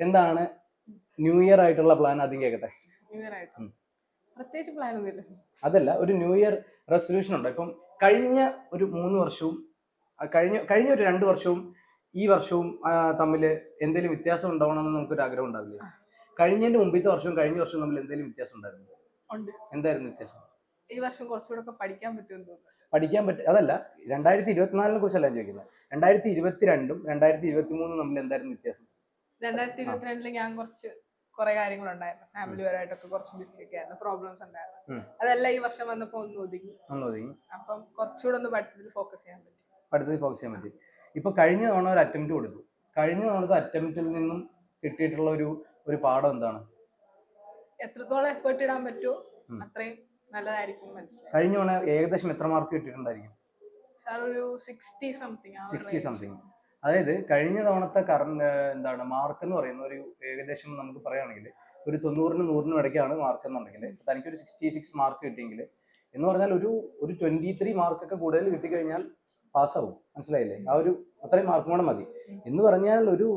എന്താണ് new year ആയിട്ടുള്ള plan ആദ്യം കേൾക്കട്ടെ. ന്യൂ ഇയർ ആയിട്ട് പ്രത്യേകിച്ച് പ്ലാൻ ഒന്നുമില്ല. അതല്ല, ഒരു ന്യൂ ഇയർ റെസൊല്യൂഷൻ ഉണ്ടോ? ഇപ്പം കഴിഞ്ഞ ഒരു 3 വർഷവും കഴിഞ്ഞ ഒരു 2 വർഷവും ഈ വർഷവും തമ്മിൽ എന്തെങ്കിലും വ്യത്യാസം ഉണ്ടാവണമെന്ന് നമുക്കൊരു ആഗ്രഹം ഉണ്ടാവില്ലേ? കഴിഞ്ഞതിന്റെ മുമ്പത്തെ വർഷവും കഴിഞ്ഞ വർഷവും തമ്മിൽ എന്തെങ്കിലും വ്യത്യാസം ഉണ്ടായിരുന്നു? എന്തായിരുന്നു വ്യത്യാസം? ഈ വർഷം കുറച്ചുകൂടെ പഠിക്കാൻ പറ്റുമെന്ന് തോന്നുന്നു. പഠിക്കാൻ പറ്റും അതല്ല, 2024 കുറിച്ചല്ല ചോദിക്കുന്നത്. 2022 2023 തമ്മിൽ എന്തായിരുന്നു വ്യത്യാസം? 2022 ഞാൻ കുറെ കാര്യങ്ങളുണ്ടായിരുന്നു, ഫാമിലിപരമായിട്ടൊക്കെ കുറച്ച് ബിസി ഒക്കെ ആയിരുന്നു, പ്രോബ്ലംസ് ഉണ്ടായിരുന്നു. അതെല്ലാം ഈ വർഷം വന്നപ്പോൾ ഒന്ന് ഒതുങ്ങി. അപ്പം കുറച്ചുകൂടെ ഒന്ന് പഠിത്തത്തിൽ ഫോക്കസ് ചെയ്യാൻ പറ്റി. ഇപ്പൊ കഴിഞ്ഞ തവണ ഒരു അറ്റംപ്റ്റ് കൊടുത്തു. കഴിഞ്ഞ തവണത്തെ അറ്റംപ്റ്റിൽ നിന്നും കിട്ടിയിട്ടുള്ള ഒരു പാഠം എന്താണ്? എത്രത്തോളം എഫേർട്ട് ഇടാൻ പറ്റുമോ അത്രയും നല്ലതായിരിക്കും മനസ്സിലായി. കഴിഞ്ഞ തവണ ഏകദേശം എത്ര മാർക്ക് കിട്ടിയിട്ടുണ്ടായിരിക്കും? സാർ ഒരു 60 സംതിങ്. അതായത് കഴിഞ്ഞ തവണത്തെ എന്താണ് മാർക്ക് എന്ന് പറയുന്ന ഒരു ഏകദേശം നമുക്ക് പറയുകയാണെങ്കിൽ ഒരു 90-നും 100-നും ഇടയ്ക്കാണ് മാർക്ക് എന്നുണ്ടെങ്കിൽ തനിക്കൊരു 66 മാർക്ക് കിട്ടിയെങ്കിൽ എന്ന് പറഞ്ഞാൽ ഒരു 23 മാർക്കൊക്കെ കൂടുതൽ കിട്ടിക്കഴിഞ്ഞാൽ പാസ്സാവും. മനസ്സിലായില്ലേ? ആ ഒരു അത്രയും മാർക്കും കൂടെ മതി എന്ന് പറഞ്ഞാൽ ഒരു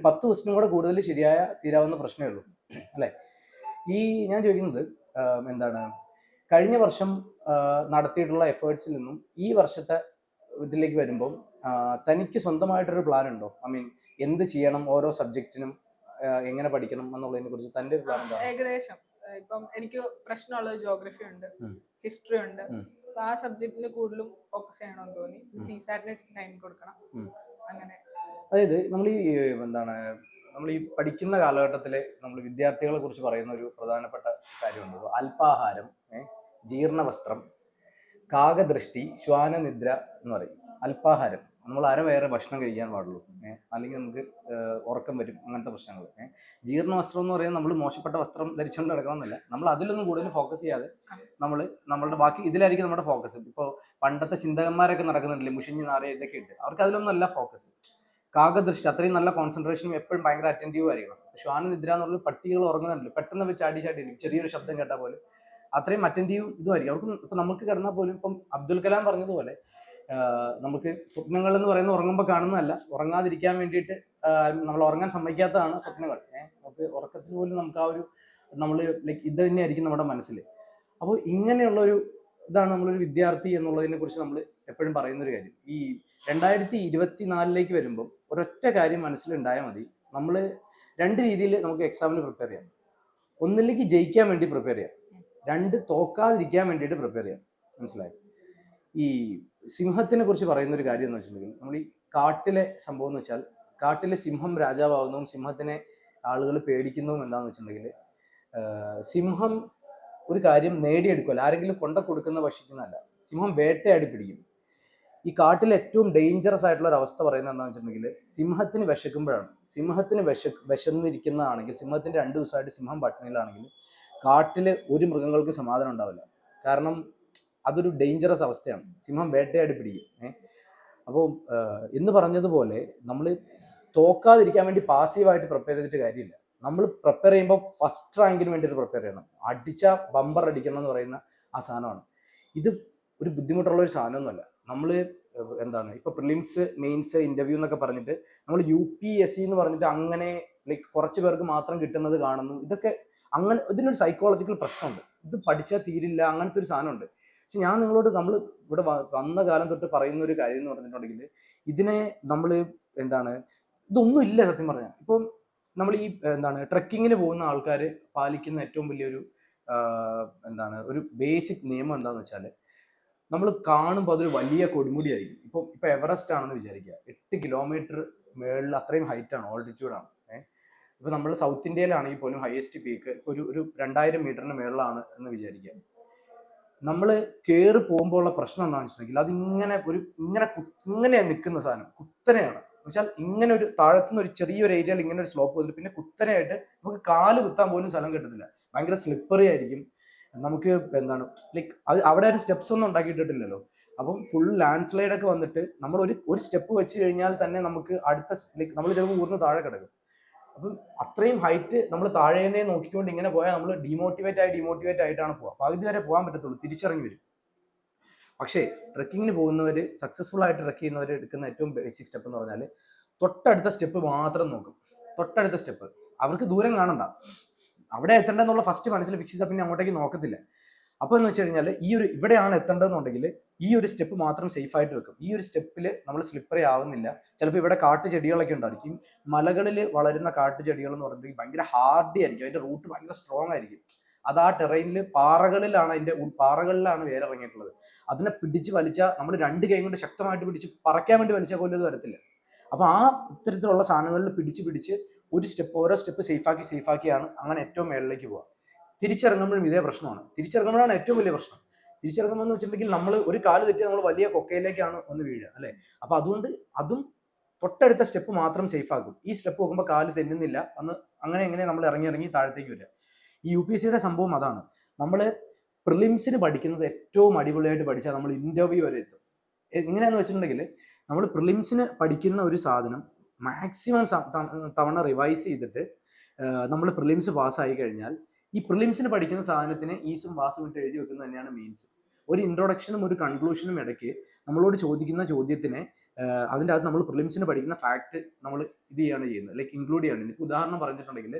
10 ക്വസ്റ്റ്യനും കൂടെ കൂടുതൽ ശരിയായ തീരാവുന്ന പ്രശ്നമേ ഉള്ളൂ, അല്ലേ? ഈ ഞാൻ ചോദിക്കുന്നത് എന്താണ്, കഴിഞ്ഞ വർഷം നടത്തിയിട്ടുള്ള എഫേർട്സിൽ നിന്നും ഈ വർഷത്തെ ഇതിലേക്ക് വരുമ്പോൾ തനിക്ക് സ്വന്തമായിട്ടൊരു പ്ലാൻ ഉണ്ടോ? ഐ മീൻ, എന്ത് ചെയ്യണം, ഓരോ സബ്ജക്റ്റിനും എങ്ങനെ പഠിക്കണം എന്നുള്ളതിനെ കുറിച്ച് തന്റെ ഒരു പ്ലാൻ എന്താ? ഏകദേശം ഇപ്പം എനിക്ക് പ്രശ്നമുള്ളത് ജോഗ്രഫി ഉണ്ട്, ഹിസ്റ്ററി ഉണ്ട്. അപ്പൊ ആ സബ്ജക്റ്റിന് കൂടുതലും ഫോക്കസ് ചെയ്യണമെന്ന് തോന്നി. സിസാറ്റിന് ടൈം കൊടുക്കണം അങ്ങനെ. അതായത് നമ്മൾ ഈ പഠിക്കുന്ന കാലഘട്ടത്തിൽ നമ്മൾ വിദ്യാർത്ഥികളെ കുറിച്ച് പറയുന്ന ഒരു പ്രധാനപ്പെട്ട കാര്യമുണ്ട്. അല്പാഹാരം, ജീർണവസ്ത്രം, കാകദൃഷ്ടി, ശ്വാനനിദ്ര എന്ന് പറയും. അല്പാഹാരം, നമ്മൾ വേറെ ഭക്ഷണം കഴിക്കാൻ പാടുള്ളൂ, അല്ലെങ്കിൽ നമുക്ക് ഉറക്കം വരും, അങ്ങനത്തെ പ്രശ്നങ്ങൾ. ജീർണവസ്ത്രം എന്ന് പറയുന്നത് നമ്മൾ മോശപ്പെട്ട വസ്ത്രം ധരിച്ചുകൊണ്ട് നടക്കണമെന്നല്ല, നമ്മൾ അതിലൊന്നും കൂടുതൽ ഫോക്കസ് ചെയ്യാതെ നമ്മളുടെ ബാക്കി ഇതിലായിരിക്കും നമ്മുടെ ഫോക്കസ്. ഇപ്പോൾ പണ്ടത്തെ ചിന്തകന്മാരൊക്കെ നടക്കുന്നുണ്ടല്ലേ, മുഷിഞ്ഞ് നാറിയ ഇതൊക്കെ ഉണ്ട്, അവർക്ക് അതിലൊന്നും അല്ല ഫോക്കസ്. കാകദൃഷ്ടി, അത്രയും നല്ല കോൺസെൻട്രേഷനും എപ്പോഴും ഭയങ്കര അറ്റൻറ്റീവ് ആയിരിക്കണം. ശ്വാനനിദ്ര എന്ന് പറഞ്ഞാൽ പട്ടികൾ ഉറങ്ങുന്നുണ്ടല്ലോ, പെട്ടെന്ന് ചാടി ചെറിയൊരു ശബ്ദം കേട്ടാൽ പോലും അത്രയും അറ്റൻറ്റീവ് ഇതുമായിരിക്കും അവർക്ക്. ഇപ്പം നമുക്ക് കിടന്നാൽ പോലും, ഇപ്പം അബ്ദുൽ കലാം പറഞ്ഞതുപോലെ നമുക്ക് സ്വപ്നങ്ങൾ എന്ന് പറയുന്നത് ഉറങ്ങുമ്പോൾ കാണുന്നതല്ല, ഉറങ്ങാതിരിക്കാൻ വേണ്ടിയിട്ട് നമ്മൾ ഉറങ്ങാൻ സമ്മതിക്കാത്തതാണ് സ്വപ്നങ്ങൾ. നമുക്ക് ഉറക്കത്തിൽ പോലും നമുക്ക് ആ ഒരു ലൈക്ക് ഇത് തന്നെയായിരിക്കും നമ്മുടെ മനസ്സിൽ. അപ്പോൾ ഇങ്ങനെയുള്ള ഇതാണ് നമ്മളൊരു വിദ്യാർത്ഥി എന്നുള്ളതിനെ കുറിച്ച് നമ്മൾ എപ്പോഴും പറയുന്നൊരു കാര്യം. ഈ 2024 വരുമ്പോൾ ഒരൊറ്റ കാര്യം മനസ്സിലുണ്ടായാൽ മതി. നമ്മൾ 2 രീതിയിൽ നമുക്ക് എക്സാമിന് പ്രിപ്പയർ ചെയ്യാം. ഒന്നിലേക്ക് ജയിക്കാൻ വേണ്ടി പ്രിപ്പയർ ചെയ്യാം, 2 തോക്കാതിരിക്കാൻ വേണ്ടിയിട്ട് പ്രിപ്പയർ ചെയ്യാം. മനസ്സിലായി? ഈ സിംഹത്തിനെ കുറിച്ച് പറയുന്ന ഒരു കാര്യം എന്ന് വെച്ചിട്ടുണ്ടെങ്കിൽ, നമ്മൾ ഈ കാട്ടിലെ സംഭവം എന്ന് വെച്ചാൽ, കാട്ടിലെ സിംഹം രാജാവാകുന്നതും സിംഹത്തിനെ ആളുകൾ പേടിക്കുന്നതും എന്താണെന്ന് വെച്ചിട്ടുണ്ടെങ്കിൽ, സിംഹം ഒരു കാര്യം നേടിയെടുക്കുമല്ലോ, ആരെങ്കിലും കൊടുക്കുന്ന ഭക്ഷിക്കുന്നതല്ല, സിംഹം വേട്ടയാടി പിടിക്കും. ഈ കാട്ടിൽ ഏറ്റവും ഡേഞ്ചറസ് ആയിട്ടുള്ള ഒരു അവസ്ഥ പറയുന്നത് എന്താണെന്ന് വെച്ചിട്ടുണ്ടെങ്കിൽ, സിംഹത്തിന് വിശക്കുമ്പോഴാണ്. സിംഹത്തിന് വിശന്നിരിക്കുന്നതാണെങ്കിൽ, സിംഹത്തിന്റെ 2 ദിവസമായിട്ട് സിംഹം പട്ടിണിയിലാണെങ്കിൽ കാട്ടില് ഒരു മൃഗങ്ങൾക്ക് സമാധാനം ഉണ്ടാവില്ല. കാരണം അതൊരു ഡേഞ്ചറസ് അവസ്ഥയാണ്, സിംഹം വേട്ടയാടി പിടിക്കും. അപ്പോൾ എന്ന് പറഞ്ഞതുപോലെ നമ്മൾ തോക്കാതിരിക്കാൻ വേണ്ടി പാസീവായിട്ട് പ്രിപ്പയർ ചെയ്തിട്ട് കാര്യമില്ല. നമ്മൾ പ്രിപ്പയർ ചെയ്യുമ്പോൾ ഫസ്റ്റ് റാങ്കിന് വേണ്ടിയിട്ട് പ്രിപ്പയർ ചെയ്യണം. അടിച്ച ബമ്പർ അടിക്കണം എന്ന് പറയുന്ന ആ സാധനമാണ്. ഇത് ഒരു ബുദ്ധിമുട്ടുള്ള ഒരു സാധനമൊന്നുമല്ല. നമ്മൾ ഇപ്പൊ പ്രിലിംസ്, മെയിൻസ്, ഇന്റർവ്യൂ എന്നൊക്കെ പറഞ്ഞിട്ട് നമ്മൾ UPSC എന്ന് പറഞ്ഞിട്ട് അങ്ങനെ ലൈക്ക് കുറച്ച് പേർക്ക് മാത്രം കിട്ടുന്നത് കാണുന്നു. ഇതൊക്കെ അങ്ങനെ ഇതിനൊരു സൈക്കോളജിക്കൽ പ്രശ്നമുണ്ട്. ഇത് പഠിച്ചാൽ തീരില്ല, അങ്ങനത്തെ ഒരു സാധനമുണ്ട്. പക്ഷെ ഞാൻ നിങ്ങളോട് നമ്മൾ ഇവിടെ വന്ന കാലം തൊട്ട് പറയുന്ന ഒരു കാര്യം എന്ന് പറഞ്ഞിട്ടുണ്ടെങ്കിൽ, ഇതിനെ നമ്മൾ ഇതൊന്നും ഇല്ല സത്യം പറഞ്ഞാൽ. ഇപ്പം നമ്മൾ ഈ ട്രക്കിങ്ങിന് പോകുന്ന ആൾക്കാർ പാലിക്കുന്ന ഏറ്റവും വലിയൊരു ഒരു ബേസിക് നിയമം എന്താണെന്ന് വെച്ചാൽ, നമ്മൾ കാണുമ്പോൾ അതൊരു വലിയ കൊടുമുടിയായിരിക്കും. ഇപ്പൊ എവറസ്റ്റ് ആണെന്ന് വിചാരിക്കുക, 8 കിലോമീറ്റർ മേളിൽ, അത്രയും ഹൈറ്റ് ആണ്, ഓൾട്ടിറ്റ്യൂഡാണ്. ഇപ്പൊ നമ്മൾ സൗത്ത് ഇന്ത്യയിലാണെങ്കിൽ പോലും ഹയസ്റ്റ് പീക്ക് ഒരു 2000 മീറ്ററിന് മേളിലാണ് എന്ന് വിചാരിക്കുക. നമ്മൾ കയറി പോകുമ്പോൾ ഉള്ള പ്രശ്നം എന്താണെന്ന് വെച്ചിട്ടുണ്ടെങ്കിൽ, അതിങ്ങനെ ഇങ്ങനെ നിൽക്കുന്ന സാധനം കുത്തനെയാണ്. എന്നുവെച്ചാൽ ഇങ്ങനെ ഒരു താഴത്തുനിന്ന് ഒരു ചെറിയൊരു ഏരിയയിൽ ഇങ്ങനെ ഒരു സ്ലോപ്പ് വന്നിട്ട് പിന്നെ കുത്തനെയായിട്ട് നമുക്ക് കാല് കുത്താൻ പോലും സ്ഥലം കിട്ടുന്നില്ല. ഭയങ്കര സ്ലിപ്പറി ആയിരിക്കും. നമുക്ക് ലൈക്ക് അവിടെ ഒരു സ്റ്റെപ്സ് ഒന്നും ഉണ്ടാക്കിയിട്ടില്ലല്ലോ. അപ്പം ഫുൾ ലാൻഡ് സ്ലൈഡ് ഒക്കെ വന്നിട്ട് നമ്മൾ ഒരു സ്റ്റെപ്പ് വെച്ച് കഴിഞ്ഞാൽ തന്നെ നമുക്ക് അടുത്ത ലൈക്ക് നമ്മൾ ചിലപ്പോൾ ഊർന്ന് താഴെ കിടക്കും. അപ്പം അത്രയും ഹൈറ്റ് നമ്മൾ താഴേന്നേ നോക്കിക്കൊണ്ട് ഇങ്ങനെ പോയാൽ നമ്മൾ ഡീമോട്ടിവേറ്റ് ആയിട്ടാണ് പോവുക. പകുതി വരെ പോകാൻ പറ്റത്തുള്ളൂ, തിരിച്ചിറങ്ങി വരും. പക്ഷേ ട്രക്കിങ്ങിന് പോകുന്നവർ, സക്സസ്ഫുൾ ആയിട്ട് ട്രക്ക് ചെയ്യുന്നവർ എടുക്കുന്ന ഏറ്റവും ബേസിക് സ്റ്റെപ്പ് എന്ന് പറഞ്ഞാൽ, തൊട്ടടുത്ത സ്റ്റെപ്പ് മാത്രം നോക്കും. തൊട്ടടുത്ത സ്റ്റെപ്പ് അവർക്ക് ദൂരം കാണണ്ട, അവിടെ എത്തേണ്ടതെന്നുള്ള ഫസ്റ്റ് മനസ്സിൽ ഫിക്സ് ചെയ്താൽ പിന്നെ അങ്ങോട്ടേക്ക് നോക്കത്തില്ല. അപ്പോൾ എന്ന് വെച്ച് കഴിഞ്ഞാൽ ഇവിടെയാണ് എത്തേണ്ടതെന്നുണ്ടെങ്കിൽ ഈ ഒരു സ്റ്റെപ്പ് മാത്രം സേഫ് ആയിട്ട് വെക്കും. ഈ ഒരു സ്റ്റെപ്പിൽ നമ്മൾ സ്ലിപ്പറി ആവുന്നില്ല. ചിലപ്പോൾ ഇവിടെ കാട്ടുചെടികളൊക്കെ ഉണ്ടായിരിക്കും. മലകളിൽ വളരുന്ന കാട്ടുചെടികൾ എന്ന് പറഞ്ഞിട്ടുണ്ടെങ്കിൽ ഭയങ്കര ഹാർഡി ആയിരിക്കും, അതിന്റെ റൂട്ട് ഭയങ്കര സ്ട്രോങ് ആയിരിക്കും. അത് ആ ടെറൈനിൽ പാറകളിലാണ് വേരിറങ്ങിയിട്ടുള്ളത്. അതിനെ പിടിച്ച് വലിച്ചാൽ നമ്മൾ രണ്ട് കൈ കൊണ്ട് ശക്തമായിട്ട് പിടിച്ച് പറക്കാൻ വേണ്ടി വലിച്ചാൽ പോലും അത് വരത്തില്ല. അപ്പൊ ആ ഇത്തരത്തിലുള്ള സാധനങ്ങളിൽ പിടിച്ച് ഓരോ സ്റ്റെപ്പ് സേഫാക്കിയാണ് അങ്ങനെ ഏറ്റവും മേളിലേക്ക് പോവുക. തിരിച്ചിറങ്ങുമ്പോഴും ഇതേ പ്രശ്നമാണ്. തിരിച്ചിറങ്ങുമ്പോഴാണ് ഏറ്റവും വലിയ പ്രശ്നം. തിരിച്ചിറങ്ങുമ്പോൾ എന്ന് വെച്ചിട്ടുണ്ടെങ്കിൽ നമ്മൾ ഒരു കാല് തെറ്റി നമ്മൾ വലിയ കൊക്കയിലേക്കാണ് ഒന്ന് വീഴുക അല്ലെ. അപ്പൊ അതുകൊണ്ട് അതും തൊട്ടടുത്ത സ്റ്റെപ്പ് മാത്രം സേഫ് ആക്കും. ഈ സ്റ്റെപ്പ് നോക്കുമ്പോൾ കാല് തെന്നുന്നില്ല, അങ്ങനെ നമ്മൾ ഇറങ്ങി താഴത്തേക്ക് വരിക. ഈ UPSC സംഭവം അതാണ്. നമ്മൾ പ്രിലിംസിന് പഠിക്കുന്നത് ഏറ്റവും അടിപൊളിയായിട്ട് പഠിച്ചാൽ നമ്മൾ ഇന്റർവ്യൂ വരെ എത്തും. എങ്ങനെയാന്ന് വെച്ചിട്ടുണ്ടെങ്കിൽ നമ്മൾ പ്രിലിംസിന് പഠിക്കുന്ന ഒരു സാധനം മാക്സിമം തവണ റിവൈസ് ചെയ്തിട്ട് നമ്മൾ പ്രിലിംസ് പാസ്സായി കഴിഞ്ഞാൽ ഈ പ്രിലിംസിന് പഠിക്കുന്ന സാധനത്തിന് ഈസും പാസും ഇട്ട് എഴുതി വെക്കുന്നത് തന്നെയാണ് മെയിൻസ്. ഒരു ഇൻട്രൊഡക്ഷനും ഒരു കൺക്ലൂഷനും ഇടയ്ക്ക് നമ്മളോട് ചോദിക്കുന്ന ചോദ്യത്തിനെ അതിൻ്റെ അകത്ത് നമ്മൾ പ്രിലിംസിന് പഠിക്കുന്ന ഫാക്ട് നമ്മൾ ഇത് ചെയ്യാണ് ചെയ്യുന്നത്, ലൈക്ക് ഇൻക്ലൂഡ് ചെയ്യാണ്. ഉദാഹരണം പറഞ്ഞിട്ടുണ്ടെങ്കിൽ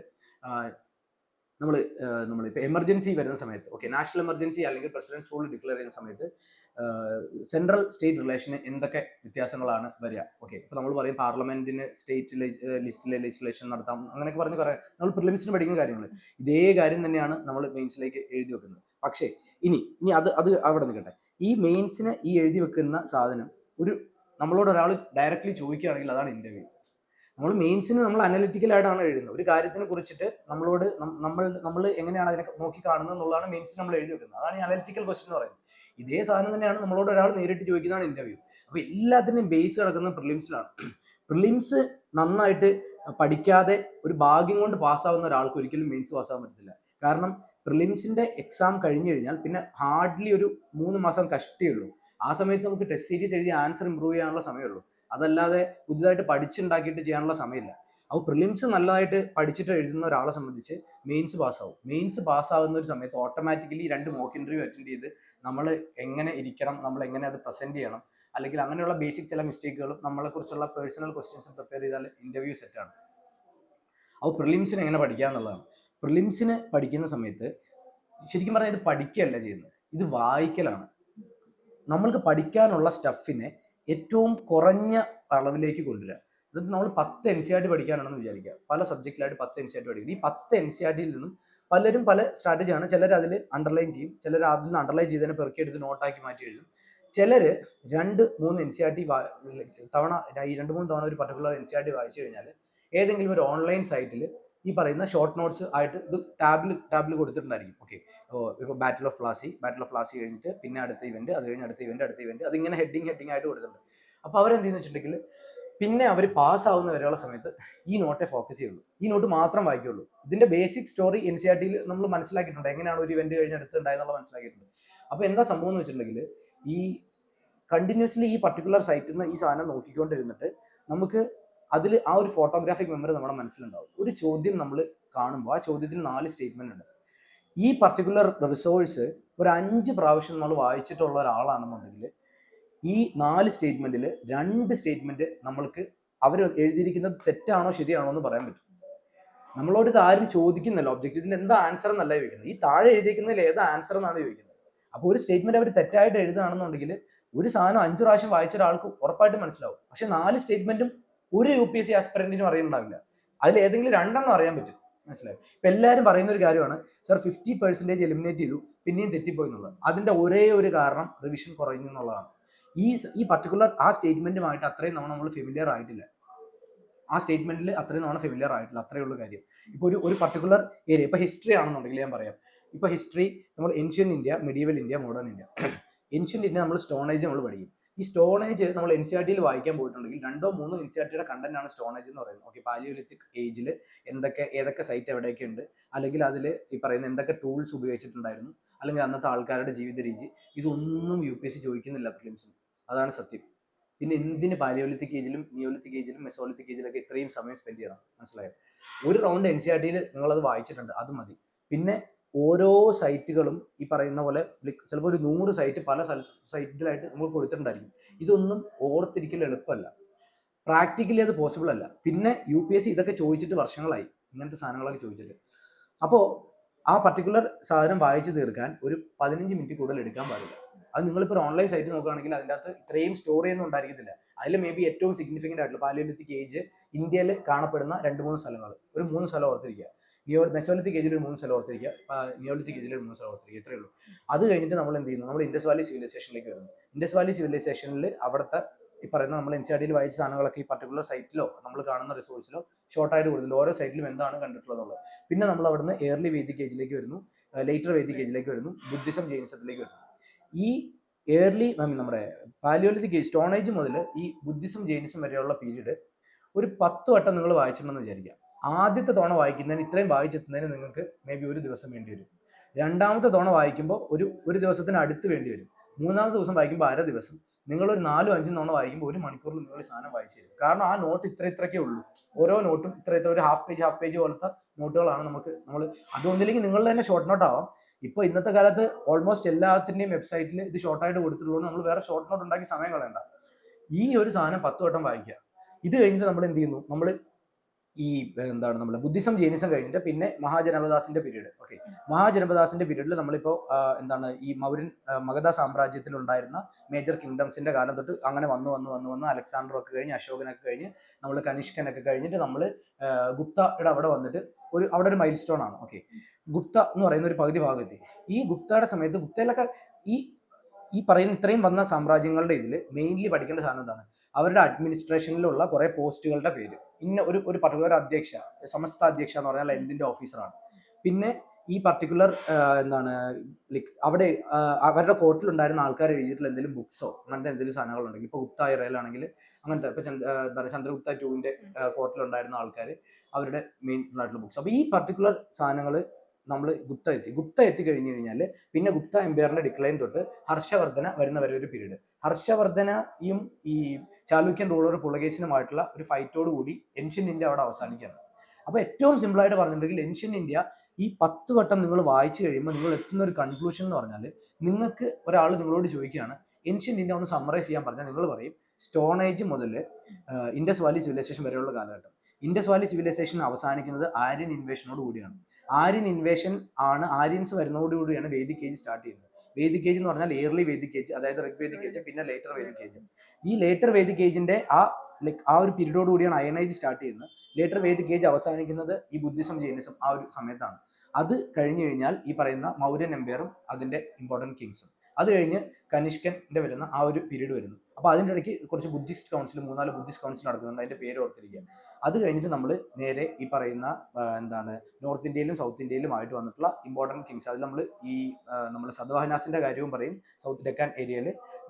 നമ്മളിപ്പോൾ എമർജൻസി വരുന്ന സമയത്ത്, ഓക്കെ, നാഷണൽ എമർജൻസി അല്ലെങ്കിൽ പ്രസിഡൻസ് റൂൾ ഡിക്ലെയർ ചെയ്യുന്ന സമയത്ത് സെൻട്രൽ സ്റ്റേറ്റ് റിലേഷന് എന്തൊക്കെ വ്യത്യാസങ്ങളാണ് വരിക. ഓക്കെ, ഇപ്പോൾ നമ്മൾ പറയും പാർലമെന്റിന് സ്റ്റേറ്റ് ലിസ്റ്റിലെ ലെജിസ്ലേഷൻ നടത്താം, അങ്ങനെയൊക്കെ പറഞ്ഞ് പറയാം. നമ്മൾ പ്രിലിംസിന് പഠിക്കുന്ന കാര്യങ്ങൾ ഇതേ കാര്യം തന്നെയാണ് നമ്മൾ മെയിൻസിലേക്ക് എഴുതി വെക്കുന്നത്. പക്ഷേ ഇനി അത് അവിടെ നിൽക്കട്ടെ. ഈ മെയിൻസിന് ഈ എഴുതി വെക്കുന്ന സാധനം നമ്മളോട് ഒരാൾ ഡയറക്റ്റ്ലി ചോദിക്കുകയാണെങ്കിൽ അതാണ് ഇന്റർവ്യൂ. നമ്മൾ മെയിൻസിന് നമ്മൾ അനലിറ്റിക്കലായിട്ടാണ് എഴുതുന്നത്. ഒരു കാര്യത്തിനെ കുറിച്ചിട്ട് നമ്മൾ എങ്ങനെയാണ് അതിനെ നോക്കി കാണുന്നത് എന്നുള്ളതാണ് മെയിൻസിന് നമ്മൾ എഴുതി വെക്കുന്നത്. അതാണ് ഈ അനലിറ്റിക്കൽ ക്വസ്റ്റ്യൻ എന്ന് പറയുന്നത്. ഇതേ സാധനം തന്നെയാണ് നമ്മളോട് ഒരാൾ നേരിട്ട് ചോദിക്കുന്നതാണ് ഇന്റർവ്യൂ. അപ്പൊ എല്ലാത്തിനും ബേസ് കിടക്കുന്നത് പ്രിലിംസിലാണ്. പ്രിലിംസ് നന്നായിട്ട് പഠിക്കാതെ ഒരു ഭാഗ്യം കൊണ്ട് പാസ്സാവുന്ന ഒരാൾക്ക് ഒരിക്കലും മെയിൻസ് പാസ്സാകാൻ പറ്റത്തില്ല. കാരണം പ്രിലിംസിന്റെ എക്സാം കഴിഞ്ഞു കഴിഞ്ഞാൽ പിന്നെ ഹാർഡ്ലി ഒരു 3 മാസം കഷ്ടേ ഉള്ളൂ. ആ സമയത്ത് നമുക്ക് ടെസ്റ്റ് സീരീസ് എഴുതി ആൻസർ ഇമ്പ്രൂവ് ചെയ്യാനുള്ള സമയമുള്ളൂ. അതല്ലാതെ പുതുതായിട്ട് പഠിച്ചുണ്ടാക്കിയിട്ട് ചെയ്യാനുള്ള സമയമില്ല. അപ്പോൾ പ്രിലിംസ് നല്ലതായിട്ട് പഠിച്ചിട്ട് എഴുതുന്ന ഒരാളെ സംബന്ധിച്ച് മെയിൻസ് പാസ്സാവും. മെയിൻസ് പാസ്സാവുന്ന ഒരു സമയത്ത് ഓട്ടോമാറ്റിക്കലി 2 മോക്ക് ഇന്റർവ്യൂ അറ്റൻഡ് ചെയ്ത് നമ്മൾ എങ്ങനെ ഇരിക്കണം, നമ്മൾ എങ്ങനെ അത് പ്രസന്റ് ചെയ്യണം, അല്ലെങ്കിൽ അങ്ങനെയുള്ള ബേസിക് ചില മിസ്റ്റേക്കുകളും നമ്മളെക്കുറിച്ചുള്ള പേഴ്സണൽ ക്വസ്റ്റ്യൻസും പ്രിപ്പയർ ചെയ്താൽ ഇന്റർവ്യൂ സെറ്റാണ്. അപ്പോൾ പ്രിലിംസിന് എങ്ങനെ പഠിക്കുക എന്നുള്ളതാണ്. പ്രിലിംസിന് പഠിക്കുന്ന സമയത്ത് ശരിക്കും പറഞ്ഞാൽ ഇത് പഠിക്കുകയല്ല ചെയ്യുന്നത്, ഇത് വായിക്കലാണ്. നമ്മൾക്ക് പഠിക്കാനുള്ള സ്റ്റഫിനെ ഏറ്റവും കുറഞ്ഞ അളവിലേക്ക് കൊണ്ടുവരിക. എന്നിട്ട് നമ്മൾ 10 NCERT പഠിക്കാനാണെന്ന് വിചാരിക്കുക. പല സബ്ജക്റ്റിലായിട്ട് 10 NCERT പഠിക്കുക. ഈ 10 NCERTയിൽ നിന്നും പലരും പല സ്ട്രാറ്റജിയാണ്. ചിലർ അതിൽ അണ്ടർലൈൻ ചെയ്യും, ചിലർ അതിൽ അണ്ടർലൈൻ ചെയ്തതിനെ പെറുക്കിയെടുത്ത് നോട്ടാക്കി മാറ്റി എഴുതും. ചിലർ 2-3 NCERT തവണ ഈ 2-3 തവണ ഒരു പർട്ടിക്കുലർ NCERT വായിച്ചു കഴിഞ്ഞാൽ ഏതെങ്കിലും ഒരു ഓൺലൈൻ സൈറ്റിൽ ഈ പറയുന്ന ഷോർട്ട് നോട്ട്സ് ആയിട്ട് ഇത് ടാബിൽ കൊടുത്തിട്ടുണ്ടായിരിക്കും. ഓക്കെ, ഇപ്പോൾ ബാറ്റിൽ ഓഫ് പ്ലാസി കഴിഞ്ഞിട്ട് പിന്നെ അടുത്ത ഇവന്റ്, അത് കഴിഞ്ഞ് അടുത്ത ഇവന്റ് അതിങ്ങനെ ഹെഡിങ് ആയിട്ട് കൊടുത്തിട്ടുണ്ട്. അപ്പോൾ അവരെന്തെന്ന് വെച്ചിട്ടുണ്ടെങ്കിൽ പിന്നെ അവർ പാസ്സാവുന്ന വരെയുള്ള സമയത്ത് ഈ നോട്ടേ ഫോക്കസ് ചെയ്യുള്ളൂ, ഈ നോട്ട് മാത്രം വായിക്കുള്ളൂ. ഇതിന്റെ ബേസിക് സ്റ്റോറി NCERTയിൽ നമ്മൾ മനസ്സിലാക്കിയിട്ടുണ്ട്, എങ്ങനെയാണ് ഒരു ഇവന്റ് കഴിഞ്ഞ് അടുത്തുണ്ടായെന്നുള്ള മനസ്സിലാക്കിയിട്ടുണ്ട്. അപ്പോൾ എന്താ സംഭവം എന്ന് വെച്ചിട്ടുണ്ടെങ്കിൽ ഈ കണ്ടിന്യൂസ്ലി ഈ പർട്ടിക്കുലർ സൈറ്റിൽ നിന്ന് ഈ സാധനം നോക്കിക്കൊണ്ടിരുന്നിട്ട് നമുക്ക് അതിൽ ആ ഒരു ഫോട്ടോഗ്രാഫിക് മെമ്മറി നമ്മുടെ മനസ്സിലുണ്ടാവും. ഒരു ചോദ്യം നമ്മൾ കാണുമ്പോൾ ആ ചോദ്യത്തിന് 4 സ്റ്റേറ്റ്മെന്റ് ഉണ്ട്. ഈ പർട്ടിക്കുലർ റിസോഴ്സ് ഒരു 5 പ്രാവശ്യം നമ്മൾ വായിച്ചിട്ടുള്ള ഒരാളാണെന്നുണ്ടെങ്കിൽ ഈ 4 സ്റ്റേറ്റ്മെന്റിൽ 2 സ്റ്റേറ്റ്മെന്റ് നമ്മൾക്ക് അവർ എഴുതിയിരിക്കുന്നത് തെറ്റാണോ ശരിയാണോ എന്ന് പറയാൻ പറ്റും. നമ്മളോട് ഇത് ആരും ചോദിക്കുന്നില്ല, ഒബ്ജക്റ്റീവിൽ എന്താ ആൻസർ എന്നല്ല ചോദിക്കുന്നത്, ഈ താഴെ എഴുതിയിരിക്കുന്നതിൽ ഏതാ ആൻസർ എന്നാണ് ചോദിക്കുന്നത്. അപ്പോൾ ഒരു സ്റ്റേറ്റ്മെന്റ് അവർ തെറ്റായിട്ട് എഴുതുകയാണെന്നുണ്ടെങ്കിൽ ഒരു സാധനം 5 പ്രാവശ്യം വായിച്ച ഒരാൾക്ക് ഉറപ്പായിട്ട് മനസ്സിലാവും. പക്ഷെ 4 സ്റ്റേറ്റ്മെന്റും ഒരു UPSC ആസ്പിറന്റിനും അറിയുന്നുണ്ടാവില്ല. അതിൽ ഏതെങ്കിലും 2 അറിയാൻ പറ്റും. മനസ്സിലായി? ഇപ്പൊ എല്ലാവരും പറയുന്ന ഒരു കാര്യമാണ്, സർ 50% എലിമിനേറ്റ് ചെയ്തു പിന്നെയും തെറ്റിപ്പോയി എന്നുള്ളത്. അതിന്റെ ഒരേ ഒരു കാരണം റിവിഷൻ കുറഞ്ഞു എന്നുള്ളതാണ്. ഈ പർട്ടിക്കുലർ ആ സ്റ്റേറ്റ്മെന്റുമായിട്ട് അത്രയും നമ്മൾ ഫെമിലിയർ ആയിട്ടില്ല. ആ സ്റ്റേറ്റ്മെന്റിൽ അത്രയും ഫെമിലിയർ ആയിട്ടില്ല, അത്രയേ ഉള്ളൂ കാര്യം. ഇപ്പോൾ ഒരു പർട്ടിക്കുലർ ഏരിയ, ഇപ്പൊ ഹിസ്റ്ററി ആണെന്നുണ്ടെങ്കിൽ ഞാൻ പറയാം. ഇപ്പൊ ഹിസ്റ്ററി നമ്മൾ ancient India, medieval India, modern India. Ancient India നമ്മൾ സ്റ്റോൺ ഏജ് നമ്മൾ പഠിക്കും. ഈ സ്റ്റോൺ ഏജ് നമ്മൾ NCERTയിൽ വായിക്കാൻ പോയിട്ടുണ്ടെങ്കിൽ 2-3 NCERTയുടെ കണ്ടന്റ് ആണ് സ്റ്റോൺ ഏജ് എന്ന് പറയുന്നത്. ഓക്കെ, പാലിയോലിത്തിക് ഏജിൽ ഏതൊക്കെ സൈറ്റ് എവിടെയൊക്കെ ഉണ്ട്, അല്ലെങ്കിൽ അതിൽ ഈ പറയുന്ന എന്തൊക്കെ ടൂൾസ് ഉപയോഗിച്ചിട്ടുണ്ടായിരുന്നു, അല്ലെങ്കിൽ അന്നത്തെ ആൾക്കാരുടെ ജീവിത രീതി, ഇതൊന്നും UPSC ചോദിക്കുന്നില്ല പ്രിലിംസിന്. അതാണ് സത്യം. പിന്നെ എന്തിന് പാലിയോലിത്തിക് ഏജിലും നിയോലിത്തിക് ഏജിലും മെസോലിത്തിക് ഏജിലൊക്കെ ഇത്രയും സമയം സ്പെൻഡ് ചെയ്യണം? മനസ്സിലായോ? ഒരു റൗണ്ട് NCERTയിൽ നിങ്ങളത് വായിച്ചിട്ടുണ്ട്, അത് മതി. പിന്നെ ഓരോ സൈറ്റുകളും ഈ പറയുന്ന പോലെ ചിലപ്പോൾ ഒരു 100 സൈറ്റ് പല സൈറ്റിലായിട്ട് നമ്മൾ കൊടുത്തിട്ടുണ്ടായിരിക്കും. ഇതൊന്നും ഓർത്തിരിക്കൽ എളുപ്പമല്ല, പ്രാക്ടിക്കലി അത് പോസിബിൾ അല്ല. പിന്നെ UPSC ഇതൊക്കെ ചോദിച്ചിട്ട് വർഷങ്ങളായി. ഇങ്ങനത്തെ സാധനങ്ങളൊക്കെ ചോദിച്ചിട്ട്. അപ്പോൾ ആ പർട്ടിക്കുലർ സാധനം വായിച്ച് തീർക്കാൻ ഒരു 15 മിനിറ്റ് കൂടുതൽ എടുക്കാൻ പാടില്ല. അത് നിങ്ങളിപ്പോൾ ഒരു ഓൺലൈൻ സൈറ്റ് നോക്കുകയാണെങ്കിൽ അതിൻ്റെ അകത്ത് ഇത്രയും സ്റ്റോറി ഒന്നും ഉണ്ടായിരിക്കത്തില്ല. അതിൽ മേ ബി ഏറ്റവും സിഗ്നിഫിക്കൻ്റ് ആയിട്ടുള്ള പാലിയോലിത്തിക് ഏജ് ഇന്ത്യയിൽ കാണപ്പെടുന്ന 2-3 സ്ഥലങ്ങൾ, ഒരു 3 സ്ഥലം ഓർത്തിരിക്കുക. മെസോലിത്തിക് ഏജിൽ ഒരു 3 സ്ഥലം ഓർത്തിരിക്കുക, നിയോലിത്തിക് ഏജിൽ ഒരു 3 സ്ഥലം ഓർത്തിരിക്കുക, ഇത്രയേ ഉള്ളൂ. അത് കഴിഞ്ഞിട്ട് നമ്മൾ എന്ത് ചെയ്യുന്നു, നമ്മൾ ഇൻഡസ് വാലി സിവിലൈസേഷനിലേക്ക് വരുന്നു. ഇൻഡസ് വാലി സിവിലൈസേഷനിൽ അവിടുത്തെ ഈ പറയുന്ന നമ്മൾ NCERT വായിച്ച സാധനങ്ങളൊക്കെ ഈ പർട്ടിക്കുലർ സൈറ്റിലോ നമ്മൾ കാണുന്ന റിസോഴ്സിലോ ഷോർട്ടായിട്ട് കൊടുത്തില്ല. ഓരോ സൈറ്റിലും എന്താണ് കണ്ടിട്ടുള്ളത്. പിന്നെ നമ്മൾ അവിടുന്ന് ഏർലി വേദിക് ഏജിലേക്ക് വരുന്നു, ലേറ്റർ വേദിക് ഏജിലേക്ക് വരുന്നു, ബുദ്ധിസം ജൈനിസത്തിലേക്ക് വരുന്നു. ഈ ഏർലി നമ്മുടെ പാലിയോലിത്തിക് ഏജ്, സ്റ്റോൺ ഏജ് മുതൽ ഈ ബുദ്ധിസം ജൈനിസം വരെയുള്ള പീരീഡ് ഒരു 10 വട്ടം നിങ്ങൾ വായിച്ചിട്ടുണ്ടെന്ന് വിചാരിക്കുക. ആദ്യത്തെ തവണ വായിക്കുന്നതിന്, ഇത്രയും വായിച്ചെത്തുന്നതിന് നിങ്ങൾക്ക് മേ ബി ഒരു ദിവസം വേണ്ടി വരും. രണ്ടാമത്തെ തവണ വായിക്കുമ്പോൾ ഒരു ദിവസത്തിന് അടുത്ത് വേണ്ടി വരും. മൂന്നാമത്തെ ദിവസം വായിക്കുമ്പോൾ അര ദിവസം. നിങ്ങളൊരു 4-5 തവണ വായിക്കുമ്പോൾ 1 മണിക്കൂറിൽ നിങ്ങൾ ഈ സാധനം വായിച്ചു തരും. കാരണം ആ നോട്ട് ഇത്രയൊക്കെ ഉള്ളൂ. ഓരോ നോട്ടും ഇത്ര ഒരു ഹാഫ് പേജ് പോലത്തെ നോട്ടുകളാണ് നമ്മൾ അതൊന്നില്ലെങ്കിൽ നിങ്ങളുടെ തന്നെ ഷോർട്ട് നോട്ട് ആവാം. ഇപ്പോൾ ഇന്നത്തെ കാലത്ത് ഓൾമോസ്റ്റ് എല്ലാത്തിൻ്റെയും വെബ്സൈറ്റിൽ ഇത് ഷോർട്ടായിട്ട് കൊടുത്തിട്ടുള്ളൂ. നമ്മൾ വേറെ ഷോർട്ട് നോട്ട് ഉണ്ടാക്കി സമയം കളയണ്ട. ഈ ഒരു സാധനം 10 വട്ടം വായിക്കുക. ഇത് കഴിഞ്ഞിട്ട് നമ്മൾ എന്ത് ചെയ്യുന്നു, നമ്മൾ ഈ നമ്മുടെ ബുദ്ധിസം ജൈനിസം കഴിഞ്ഞിട്ട് പിന്നെ മഹാജനപദാസിന്റെ പീരീഡ്. ഓക്കെ, മഹാജനപദാസിന്റെ പീരീഡിൽ നമ്മളിപ്പോൾ ഈ മഗധ സാമ്രാജ്യത്തിൽ ഉണ്ടായിരുന്ന മേജർ കിങ്ഡംസിന്റെ കാലം തൊട്ട് അങ്ങനെ വന്ന് അലക്സാണ്ടർ ഒക്കെ കഴിഞ്ഞ്, അശോകനൊക്കെ കഴിഞ്ഞ്, നമ്മൾ കനിഷ്കനൊക്കെ കഴിഞ്ഞിട്ട് നമ്മൾ ഗുപ്തയുടെ അവിടെ വന്നിട്ട് അവിടെ ഒരു മൈൽ സ്റ്റോൺ ആണ്. ഓക്കെ, ഗുപ്ത എന്ന് പറയുന്ന ഒരു പകുതി ഭാഗത്ത് ഈ ഗുപ്തയുടെ സമയത്ത് ഗുപ്തയിലൊക്കെ ഈ പറയുന്ന ഇത്രയും വന്ന സാമ്രാജ്യങ്ങളുടെ ഇതിൽ മെയിൻലി പഠിക്കേണ്ട സാധനം എന്താണ്, അവരുടെ അഡ്മിനിസ്ട്രേഷനിലുള്ള കുറെ പോസ്റ്റുകളുടെ പേര്. ഇന്ന ഒരു പർട്ടിക്കുലർ അധ്യക്ഷ, സമസ്ത അധ്യക്ഷ എന്ന് പറഞ്ഞാൽ എന്തിന്റെ ഓഫീസറാണ്. പിന്നെ ഈ പർട്ടിക്കുലർ ലൈക്ക് അവിടെ അവരുടെ കോർട്ടിൽ ഉണ്ടായിരുന്ന ആൾക്കാർ എഴുതിയിട്ടുള്ള എന്തെങ്കിലും ബുക്സോ അങ്ങനത്തെ എന്തെങ്കിലും സാധനങ്ങളുണ്ടെങ്കിൽ, ഇപ്പോൾ ഗുപ്ത ഇറയിലാണെങ്കിൽ അങ്ങനത്തെ, ഇപ്പോൾ ചന്ദ്രഗുപ്ത 2ന്റെ കോർട്ടിലുണ്ടായിരുന്ന ആൾക്കാർ അവരുടെ മെയിൻ ആയിട്ടുള്ള ബുക്സ്. അപ്പോൾ ഈ പർട്ടിക്കുലർ സാധനങ്ങൾ നമ്മൾ ഗുപ്ത എത്തിക്കഴിഞ്ഞു കഴിഞ്ഞാൽ പിന്നെ ഗുപ്ത എംപയറിന്റെ ഡിക്ലൈൻ തൊട്ട് ഹർഷവർദ്ധന വരുന്ന വരെ ഒരു പീരീഡ്. ഹർഷവർദ്ധനയും ഈ ചാലൂക്യൻ റൂളർ പുളകേശിനുമായിട്ടുള്ള ഒരു ഫൈറ്റോട് കൂടി ഏൻഷ്യന്റ് ഇന്ത്യ അവിടെ അവസാനിക്കുകയാണ്. അപ്പോൾ ഏറ്റവും സിമ്പിളായിട്ട് പറഞ്ഞിട്ടുണ്ടെങ്കിൽ ഏൻഷ്യന്റ് ഇന്ത്യ ഈ 10 വട്ടം നിങ്ങൾ വായിച്ചു കഴിയുമ്പോൾ നിങ്ങൾ എത്തുന്ന ഒരു കൺക്ലൂഷൻ എന്ന് പറഞ്ഞാൽ, നിങ്ങൾക്ക് ഒരാൾ നിങ്ങളോട് ചോദിക്കുകയാണ് ഏൻഷ്യന്റ് ഇന്ത്യ ഒന്ന് സമ്മറൈസ് ചെയ്യാൻ പറഞ്ഞാൽ നിങ്ങൾ പറയും സ്റ്റോൺ ഏജ് മുതൽ ഇൻഡസ് വാലി സിവിലൈസേഷൻ വരെയുള്ള കാലഘട്ടം. ഇൻഡസ് വാലി സിവിലൈസേഷൻ അവസാനിക്കുന്നത് ആര്യൻ ഇൻവേഷനോട് കൂടിയാണ്. ആര്യൻ ഇൻവേഷൻ ആണ്, ആര്യൻസ് വരുന്നതോടുകൂടിയാണ് വേദിക് ഏജ് സ്റ്റാർട്ട് ചെയ്യുന്നത്. വേദിക് ഏജ് എന്ന് പറഞ്ഞാൽ ഏർലി വേദിക് ഏജ്, അതായത് ഋഗ് വേദിക് ഏജ്, പിന്നെ ലേറ്റർ വേദിക് ഏജ്. ഈ ലേറ്റർ വേദിക് ഏജിന്റെ ആ ഒരു പീരീഡോട് കൂടിയാണ് അയൺ ഏജ് സ്റ്റാർട്ട് ചെയ്യുന്നത്. ലേറ്റർ വേദിക് ഏജ് അവസാനിക്കുന്നത് ഈ ബുദ്ധിസം ജൈനിസം ആ ഒരു സമയത്താണ്. അത് കഴിഞ്ഞു കഴിഞ്ഞാൽ ഈ പറയുന്ന മൗര്യൻ എംപയറും അതിന്റെ ഇമ്പോർട്ടൻറ്റ് കിങ്സും. അത് കഴിഞ്ഞ് കനിഷ്കന്റെ വരുന്ന ആ ഒരു പീരീഡ് വരുന്നു. അപ്പോൾ അതിൻ്റെ ഇടയ്ക്ക് കുറച്ച് ബുദ്ധിസ്റ്റ് കൗൺസിൽ, 3-4 ബുദ്ധിസ്റ്റ് കൗൺസിൽ നടക്കുന്നുണ്ട്. അതിന്റെ പേര് ഓർത്തിരിക്കുക. അത് കഴിഞ്ഞിട്ട് നമ്മൾ നേരെ ഈ പറയുന്ന നോർത്ത് ഇന്ത്യയിലും സൗത്ത് ഇന്ത്യയിലും ആയിട്ട് വന്നിട്ടുള്ള ഇമ്പോർട്ടൻറ്റ് കിങ്സ്. അതിൽ നമ്മൾ ഈ നമ്മുടെ സതവാഹനാസിന്റെ കാര്യവും പറയും. സൗത്ത് ഡെക്കാൻ ഏരിയയിൽ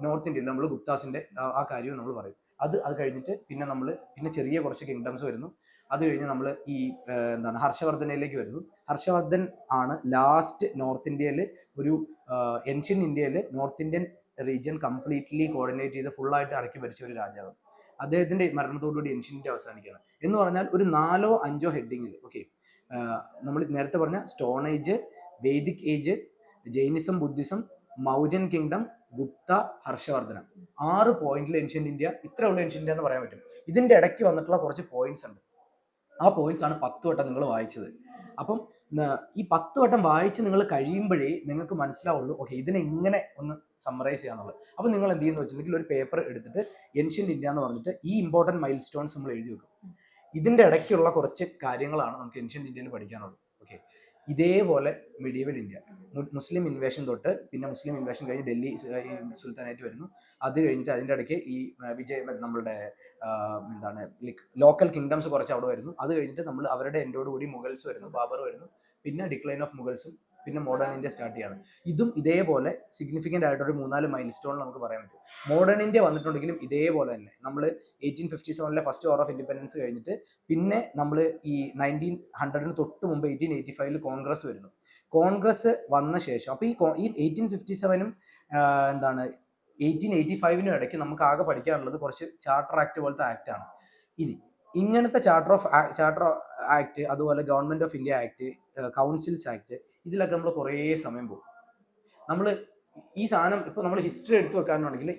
നോർത്ത് ഇന്ത്യയിൽ നമ്മൾ ഗുപ്താസിന്റെ ആ കാര്യവും നമ്മൾ പറയും. അത് കഴിഞ്ഞിട്ട് പിന്നെ ചെറിയ കുറച്ച് കിങ്ഡംസ് വരുന്നു. അത് കഴിഞ്ഞ് നമ്മൾ ഈ ഹർഷവർദ്ധനയിലേക്ക് വരുന്നു. ഹർഷവർദ്ധൻ ആണ് ലാസ്റ്റ് നോർത്ത് ഇന്ത്യയിൽ ഒരു ഏൻഷ്യൻ ഇന്ത്യയിൽ north Indian region completely coordinate ചെയ്ത് ഫുള്ളായിട്ട് അടക്കി ഭരിച്ച ഒരു രാജാവ്. അദ്ദേഹത്തിന്റെ മരണത്തോടുകൂടി ഏൻഷ്യൻ ഇന്ത്യ അവസാനിക്കുകയാണ്. എന്ന് പറഞ്ഞാൽ ഒരു 4-5 ഹെഡിങ്ങിൽ, ഓക്കെ, നമ്മൾ നേരത്തെ പറഞ്ഞ stone age, Vedic age, Jainism, Buddhism, Mauryan kingdom, Gupta, Harshavardhana, 6 പോയിന്റിൽ ഏൻഷ്യന്റ് ഇന്ത്യ, ഇത്രയുള്ള ഏൻഷ്യന്റ് ഇന്ത്യ എന്ന് പറയാൻ പറ്റും. ഇതിന്റെ ഇടയ്ക്ക് വന്നിട്ടുള്ള കുറച്ച് പോയിന്റ്സ് ഉണ്ട്. ആ പോയിന്റ്സ് ആണ് 10 വട്ടം നിങ്ങൾ വായിച്ചത്. അപ്പം ഈ 10 വട്ടം വായിച്ച് നിങ്ങൾ കഴിയുമ്പോഴേ നിങ്ങൾക്ക് മനസ്സിലാവുള്ളൂ, ഓക്കെ, ഇതിനെ ഇങ്ങനെ ഒന്ന് സമ്മറൈസ് ചെയ്യാന്നുള്ളത്. അപ്പം നിങ്ങൾ എന്ത് ചെയ്യുന്നു വെച്ചിട്ടുണ്ടെങ്കിൽ ഒരു പേപ്പർ എടുത്തിട്ട് ഏൻഷ്യന്റ് ഇന്ത്യ എന്ന് പറഞ്ഞിട്ട് ഈ ഇമ്പോർട്ടൻറ്റ് മൈൽ സ്റ്റോൺസ് നമ്മൾ എഴുതി വെക്കും. ഇതിന്റെ ഇടയ്ക്കുള്ള കുറച്ച് കാര്യങ്ങളാണ് നമുക്ക് ഏൻഷ്യന്റ് ഇന്ത്യയിൽ പഠിക്കാനുള്ളത്. ഓക്കെ, ഇതേപോലെ മിഡീവൽ ഇന്ത്യ, മുസ്ലിം ഇൻവേഷൻ തൊട്ട് പിന്നെ മുസ്ലിം ഇൻവേഷൻ കഴിഞ്ഞ് ഡൽഹി സുൽത്താനായിട്ട് വരുന്നു. അത് കഴിഞ്ഞിട്ട് അതിൻ്റെ ഇടയ്ക്ക് ഈ നമ്മളുടെ ലോക്കൽ കിങ്ഡംസ് കുറച്ച് അവിടെ വരുന്നു. അത് കഴിഞ്ഞിട്ട് നമ്മൾ അവരുടെ എൻഡോട് കൂടി മുഗൾസ് വരുന്നു, ബാബർ വരുന്നു, പിന്നെ ഡിക്ലൈൻ ഓഫ് മുഗൾസും, പിന്നെ മോഡേൺ ഇന്ത്യ സ്റ്റാർട്ട് ചെയ്യാണ്. ഇതും ഇതേപോലെ സിഗ്നിഫിക്കൻ്റ് ആയിട്ടൊരു 4 മൈൽ സ്റ്റോൺ നമുക്ക് പറയാൻ പറ്റും. മോഡേൺ ഇന്ത്യ വന്നിട്ടുണ്ടെങ്കിലും ഇതേപോലെ തന്നെ നമ്മൾ 1857 ഫസ്റ്റ് വാർ ഓഫ് ഇൻഡിപെൻഡൻസ് കഴിഞ്ഞിട്ട് പിന്നെ നമ്മൾ ഈ 1900 തൊട്ട് മുമ്പ് 1885 കോൺഗ്രസ് വരുന്നു. കോൺഗ്രസ് വന്ന ശേഷം അപ്പോൾ ഈ 1857 1885 ഇടയ്ക്ക് നമുക്ക് ആകെ പഠിക്കാനുള്ളത് കുറച്ച് ചാർട്ടർ ആക്ട് പോലത്തെ ആക്ട് ആണ്. ഇനി ഇങ്ങനത്തെ ചാർട്ടർ ആക്ട്, അതുപോലെ government of India act, councils act, ഇതിലൊക്കെ നമ്മൾ കുറേ സമയം പോകും. നമ്മൾ ഈ സാധനം ഇപ്പോൾ നമ്മൾ ഹിസ്റ്ററി എടുത്തു വെക്കാനുണ്ടെങ്കിൽ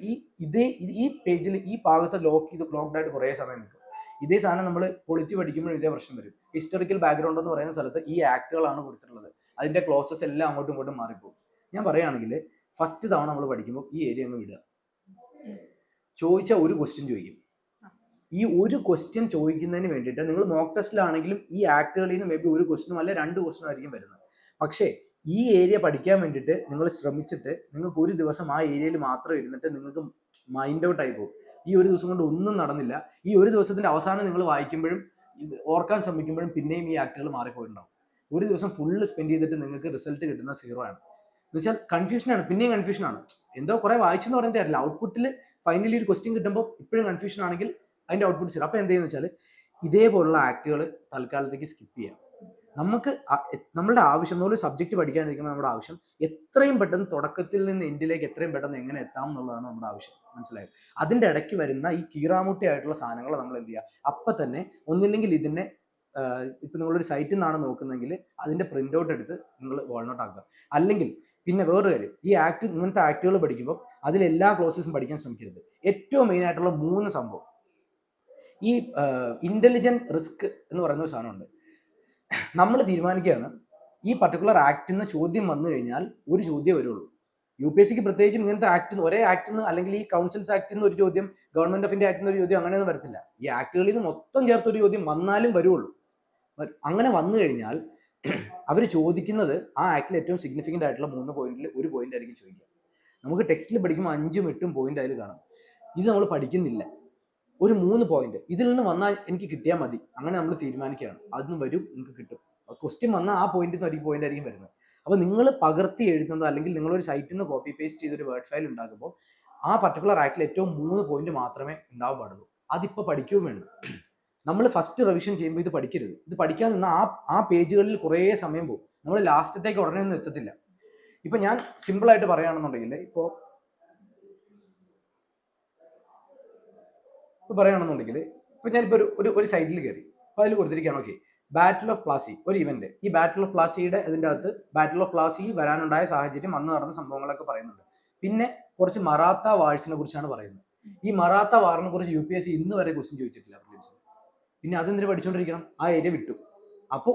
ഈ പേജിൽ ഈ ഭാഗത്ത് ലോക്ക്ഡായിട്ട് കുറേ സമയം നിൽക്കും. ഇതേ സാധനം നമ്മൾ പൊളിറ്റി പഠിക്കുമ്പോഴും ഇതേ പ്രശ്നം വരും. ഹിസ്റ്റോറിക്കൽ ബാക്ക്ഗ്രൗണ്ട് എന്ന് പറയുന്ന സ്ഥലത്ത് ഈ ആക്ടുകളാണ് കൊടുത്തിട്ടുള്ളത്, അതിന്റെ ക്ലോസസ് എല്ലാം അങ്ങോട്ടും ഇങ്ങോട്ടും മാറിപ്പോകും. ഞാൻ പറയുകയാണെങ്കിൽ ഫസ്റ്റ് തവണ നമ്മൾ പഠിക്കുമ്പോൾ ഈ ഏരിയ അങ്ങ് വിടുക. ചോദിച്ചാൽ ഒരു ക്വസ്റ്റ്യൻ ചോദിക്കും. ഈ ഒരു ക്വസ്റ്റ്യൻ ചോദിക്കുന്നതിന് വേണ്ടിയിട്ട് നിങ്ങൾ മോക്ക് ടെസ്റ്റിലാണെങ്കിലും ഈ ആക്ടുകളിൽ നിന്ന് മേ ബി ഒരു ക്വസ്റ്റ്യനും അല്ലെ 2 ക്വസ്റ്റ്യനും ആയിരിക്കും വരുന്നത്. പക്ഷേ ഈ ഏരിയ പഠിക്കാൻ വേണ്ടിയിട്ട് നിങ്ങൾ ശ്രമിച്ചിട്ട് നിങ്ങൾക്ക് ഒരു ദിവസം ആ ഏരിയയിൽ മാത്രം ഇരുന്നിട്ട് നിങ്ങൾക്ക് മൈൻഡ് ഔട്ട് ആയി പോകും. ഈ ഒരു ദിവസം കൊണ്ട് ഒന്നും നടന്നില്ല. ഈ ഒരു ദിവസത്തിന്റെ അവസാനം നിങ്ങൾ വായിക്കുമ്പോഴും ഓർക്കാൻ ശ്രമിക്കുമ്പോഴും പിന്നെയും ഈ ആക്ടുകൾ മാറിപ്പോയിട്ടുണ്ടാവും. ഒരു ദിവസം ഫുള്ള് സ്പെൻഡ് ചെയ്തിട്ട് നിങ്ങൾക്ക് റിസൾട്ട് കിട്ടുന്ന 0 ആണ്. എന്ന് വെച്ചാൽ കൺഫ്യൂഷനാണ്, പിന്നെയും കൺഫ്യൂഷനാണ്. എന്തോ കുറെ വായിച്ചെന്ന് പറയുന്നത് അറിയില്ല, ഔട്ട്പുട്ടിൽ ഫൈനലി ഒരു ക്വസ്റ്റ്യൻ കിട്ടുമ്പോൾ ഇപ്പോഴും കൺഫ്യൂഷൻ ആണെങ്കിൽ അതിന്റെ ഔട്ട്പുട്ട് 0. അപ്പോൾ എന്ത് ചെയ്യുന്നത് വെച്ചാൽ ഇതേപോലുള്ള ആക്ടുകൾ തൽക്കാലത്തേക്ക് സ്കിപ്പ് ചെയ്യാം. നമുക്ക് നമ്മളുടെ ആവശ്യം, നമ്മളൊരു സബ്ജക്റ്റ് പഠിക്കാനിരിക്കുമ്പോൾ നമ്മുടെ ആവശ്യം എത്രയും പെട്ടെന്ന് തുടക്കത്തിൽ നിന്ന് എൻഡിലേക്ക് എത്രയും പെട്ടെന്ന് എങ്ങനെ എത്താം എന്നുള്ളതാണ് നമ്മുടെ ആവശ്യം. മനസ്സിലായത്? അതിൻ്റെ ഇടയ്ക്ക് വരുന്ന ഈ കീറാമുട്ടി ആയിട്ടുള്ള സാധനങ്ങൾ നമ്മൾ എന്ത് ചെയ്യുക, അപ്പം തന്നെ ഒന്നില്ലെങ്കിൽ ഇതിനെ ഇപ്പം നിങ്ങളൊരു സൈറ്റിൽ നിന്നാണ് നോക്കുന്നതെങ്കിൽ അതിൻ്റെ പ്രിൻ്റ് ഔട്ട് എടുത്ത് നിങ്ങൾ വാൾനോട്ട് ആക്കുക. അല്ലെങ്കിൽ പിന്നെ വേറൊരു കാര്യം, ഈ ഇങ്ങനത്തെ ആക്ടുകൾ പഠിക്കുമ്പോൾ അതിലെല്ലാ ക്ലോസസും പഠിക്കാൻ ശ്രമിക്കരുത്. ഏറ്റവും മെയിൻ ആയിട്ടുള്ള 3 സംഭവം, ഈ ഇന്റലിജന്റ് റിസ്ക് എന്ന് പറയുന്ന ഒരു സാധനമുണ്ട്. നമ്മൾ തീരുമാനിക്കുകയാണ് ഈ പർട്ടിക്കുലർ ആക്ടിൽ നിന്ന് ചോദ്യം വന്നു കഴിഞ്ഞാൽ ഒരു ചോദ്യം വരുള്ളൂ. UPSCക്ക് പ്രത്യേകിച്ചും ഇങ്ങനത്തെ ആക്ടിൽ ഒരേ ആക്ടിൽ നിന്ന് അല്ലെങ്കിൽ ഈ കൗൺസിൽസ് ആക്ടിൽ നിന്ന് ഒരു ചോദ്യം, ഗവൺമെന്റ് ഓഫ് ഇന്ത്യ ആക്ടിൽ നിന്ന് ഒരു ചോദ്യം അങ്ങനെയൊന്നും വരത്തില്ല. ഈ ആക്ടുകളിൽ നിന്ന് മൊത്തം ചേർത്തൊരു ചോദ്യം വന്നാലും വരുള്ളൂ. അങ്ങനെ വന്നു കഴിഞ്ഞാൽ അവർ ചോദിക്കുന്നത് ആ ആക്ടിൽ ഏറ്റവും സിഗ്നിഫിക്കൻ്റ് ആയിട്ടുള്ള 3 പോയിന്റിൽ ഒരു പോയിന്റ് ആയിരിക്കും ചോദിക്കുക. നമുക്ക് ടെക്സ്റ്റിൽ പഠിക്കുമ്പോൾ 5ഉം 8ഉം പോയിന്റ് അതിൽ കാണാം. ഇത് നമ്മൾ പഠിക്കുന്നില്ല. ഒരു 3 പോയിന്റ് ഇതിൽ നിന്ന് വന്നാൽ എനിക്ക് കിട്ടിയാൽ മതി, അങ്ങനെ നമ്മൾ തീരുമാനിക്കുകയാണ്. അതിന് വരും, നിങ്ങൾക്ക് കിട്ടും. ക്വസ്റ്റ്യൻ വന്നാൽ ആ പോയിന്റിൽ നിന്ന് ഒരു പോയിന്റ് ആയിരിക്കും വരുന്നത്. അപ്പോൾ നിങ്ങൾ പകർത്തി എഴുതുന്നത് അല്ലെങ്കിൽ നിങ്ങളൊരു സൈറ്റിൽ നിന്ന് കോപ്പി പേസ്റ്റ് ചെയ്തൊരു വേർഡ് ഫയൽ ഉണ്ടാക്കുമ്പോൾ ആ പർട്ടിക്കുലർ ആക്ടിൽ ഏറ്റവും 3 പോയിന്റ് മാത്രമേ ഉണ്ടാവാൻ പാടുള്ളൂ. അതിപ്പോൾ പഠിക്കുകയും വേണം. നമ്മൾ ഫസ്റ്റ് റിവിഷൻ ചെയ്യുമ്പോൾ ഇത് പഠിക്കരുത്. ഇത് പഠിക്കാൻ നിന്നാൽ ആ പേജുകളിൽ കുറേ സമയം പോകും. നമ്മൾ ലാസ്റ്റത്തേക്ക് ഉടനെ ഒന്നും എത്തത്തില്ല. ഇപ്പം ഞാൻ സിമ്പിളായിട്ട് പറയുകയാണെന്നുണ്ടെങ്കിൽ ഇപ്പോൾ പറയുകയാണെന്നുണ്ടെങ്കിൽ ഇപ്പോൾ ഞാനിപ്പോൾ ഒരു സൈറ്റിൽ കയറി, അപ്പോൾ അതിൽ കൊടുത്തിരിക്കുകയാണ് ഓക്കെ ബാറ്റിൽ ഓഫ് പ്ലാസി ഒരു ഇവന്റ്. ഈ ബാറ്റിൽ ഓഫ് പ്ലാസിയുടെ ഇതിൻ്റെ അകത്ത് ബാറ്റിൽ ഓഫ് പ്ലാസി വരാനുണ്ടായ സാഹചര്യം, അന്ന് നടന്ന സംഭവങ്ങളൊക്കെ പറയുന്നുണ്ട്. പിന്നെ കുറച്ച് മറാത്ത വാഴ്സിനെ കുറിച്ചാണ് പറയുന്നത്. ഈ മറാത്ത വാറിനെ കുറിച്ച് UPSC ഇന്ന് വരെ ക്വസ്റ്റ്യൻ ചോദിച്ചിട്ടില്ല പ്രിലിംസിൽ. പിന്നെ അതെന്തിനു പഠിച്ചുകൊണ്ടിരിക്കണം? ആ ഏരിയ വിട്ടു. അപ്പോൾ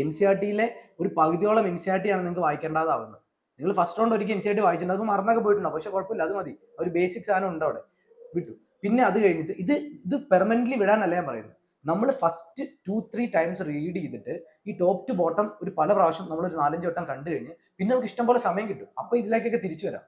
NCERTയിലെ ഒരു പകുതിയോളം NCERT ആണ് നിങ്ങൾക്ക് വായിക്കേണ്ടതാവുന്നത്. നിങ്ങൾ ഫസ്റ്റ് റൗണ്ട് ഒരിക്കൽ NCERT വായിച്ചിട്ടുണ്ട്, അപ്പോൾ മറന്നൊക്കെ പോയിട്ടുണ്ടാവും. പക്ഷെ കുഴപ്പമില്ല, അത് മതി. ഒരു ബേസിക് സാധനം ഉണ്ട് അവിടെ, വിട്ടു. പിന്നെ അത് കഴിഞ്ഞിട്ട് ഇത് പെർമനന്റ്ലി വിടാനല്ല ഞാൻ പറയുന്നത്. നമ്മൾ ഫസ്റ്റ് 2-3 ടൈംസ് റീഡ് ചെയ്തിട്ട് ഈ ടോപ്പ് ടു ബോട്ടം ഒരു പല പ്രാവശ്യം നമ്മളൊരു 4-5 വട്ടം കണ്ടു കഴിഞ്ഞ് പിന്നെ നമുക്ക് ഇഷ്ടം പോലെ സമയം കിട്ടും. അപ്പോൾ ഇതിലേക്കൊക്കെ തിരിച്ചു വരാം.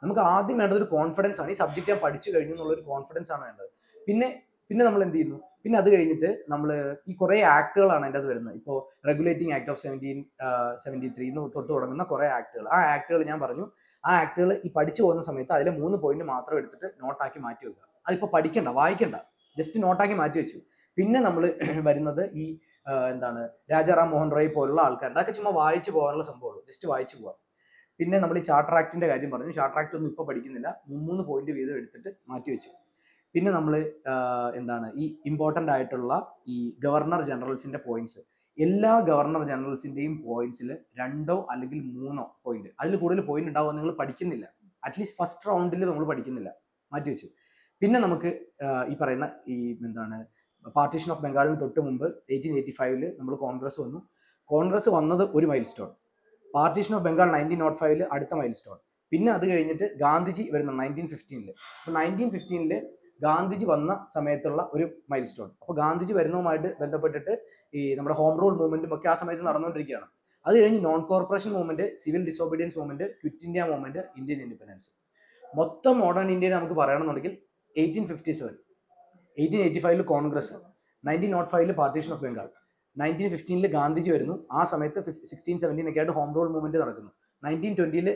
നമുക്ക് ആദ്യം വേണ്ടത് ഒരു കോൺഫിഡൻസ് ആണ്. ഈ സബ്ജക്റ്റ് ഞാൻ പഠിച്ചു കഴിഞ്ഞു എന്നുള്ളൊരു കോൺഫിഡൻസ് ആണ് വേണ്ടത്. പിന്നെ നമ്മൾ എന്ത് ചെയ്യുന്നു, പിന്നെ അത് കഴിഞ്ഞിട്ട് നമ്മൾ ഈ കുറേ ആക്ടുകളാണ് അതിൻ്റെ അത് വരുന്നത്. ഇപ്പോൾ റെഗുലേറ്റിംഗ് ആക്ട് ഓഫ് 1773 തൊട്ട് തുടങ്ങുന്ന കുറേ ആക്ടുകൾ. ആ ആക്ടുകൾ ഞാൻ പറഞ്ഞു, ആ ആക്ടുകൾ ഈ പഠിച്ചു പോകുന്ന സമയത്ത് അതിലെ 3 പോയിന്റ് മാത്രം എടുത്തിട്ട് നോട്ടാക്കി മാറ്റി വെക്കുക. അതിപ്പോൾ പഠിക്കണ്ട, വായിക്കണ്ട, ജസ്റ്റ് നോട്ടാക്കി മാറ്റി വെച്ചു. പിന്നെ നമ്മൾ വരുന്നത് ഈ രാജാറാം മോഹൻ റോയ് പോലുള്ള ആൾക്കാർ, അതൊക്കെ ചുമ്മാ വായിച്ചു പോകാനുള്ള സംഭവമുള്ളൂ, ജസ്റ്റ് വായിച്ചു പോകാം. പിന്നെ നമ്മൾ ഈ ചാർട്ടർ ആക്ടിന്റെ കാര്യം പറഞ്ഞു. ചാർട്ടർ ആക്ട് ഒന്നും ഇപ്പോൾ പഠിക്കുന്നില്ല, 3 പോയിന്റ് വീതം എടുത്തിട്ട് മാറ്റി വെച്ചു. പിന്നെ നമ്മൾ ഈ ഇമ്പോർട്ടൻ്റ് ആയിട്ടുള്ള ഈ ഗവർണർ ജനറൽസിന്റെ പോയിന്റ്സ്, എല്ലാ ഗവർണർ ജനറൽസിന്റെയും പോയിന്റ്സിൽ 2 അല്ലെങ്കിൽ 3 പോയിന്റ്, അതിൽ കൂടുതൽ പോയിന്റ് ഉണ്ടാവുക നിങ്ങൾ പഠിക്കുന്നില്ല. അറ്റ്ലീസ്റ്റ് ഫസ്റ്റ് റൗണ്ടിൽ നമ്മൾ പഠിക്കുന്നില്ല, മാറ്റി വെച്ചു. പിന്നെ നമുക്ക് ഈ പറയുന്ന ഈ പാർട്ടീഷൻ ഓഫ് ബംഗാളിന് തൊട്ട് മുമ്പ് 1885 നമ്മൾ കോൺഗ്രസ് വന്നു. കോൺഗ്രസ് വന്നത് ഒരു mile stone. Partition of Bengal 1905 അടുത്ത മൈൽ സ്റ്റോൺ. പിന്നെ അത് കഴിഞ്ഞിട്ട് ഗാന്ധിജി വരുന്ന 1915. അപ്പോൾ 1915 ഗാന്ധിജി വന്ന സമയത്തുള്ള ഒരു മൈൽ സ്റ്റോൺ. അപ്പോൾ ഗാന്ധിജി വരുന്നതുമായിട്ട് ബന്ധപ്പെട്ടിട്ട് ഈ നമ്മുടെ ഹോം റൂൾ മൂവ്മെന്റും ഒക്കെ ആ സമയത്ത് നടന്നുകൊണ്ടിരിക്കുകയാണ്. അത് കഴിഞ്ഞ് non corporation movement, civil disobedience movement, quit India movement, Indian independence. മൊത്തം മോഡേൺ ഇന്ത്യയിൽ നമുക്ക് പറയണമെന്നുണ്ടെങ്കിൽ 1857, 1885 കോൺഗ്രസ്, 1905 പാർട്ടീഷൻ ഓഫ് ബംഗാൾ, 1915 ഗാന്ധിജി വരുന്നു. ആ സമയത്ത് 16-17 ഒക്കെ ആയിട്ട് ഹോം റൂൾ മൂവ്മെന്റ് നടക്കുന്നു. 1920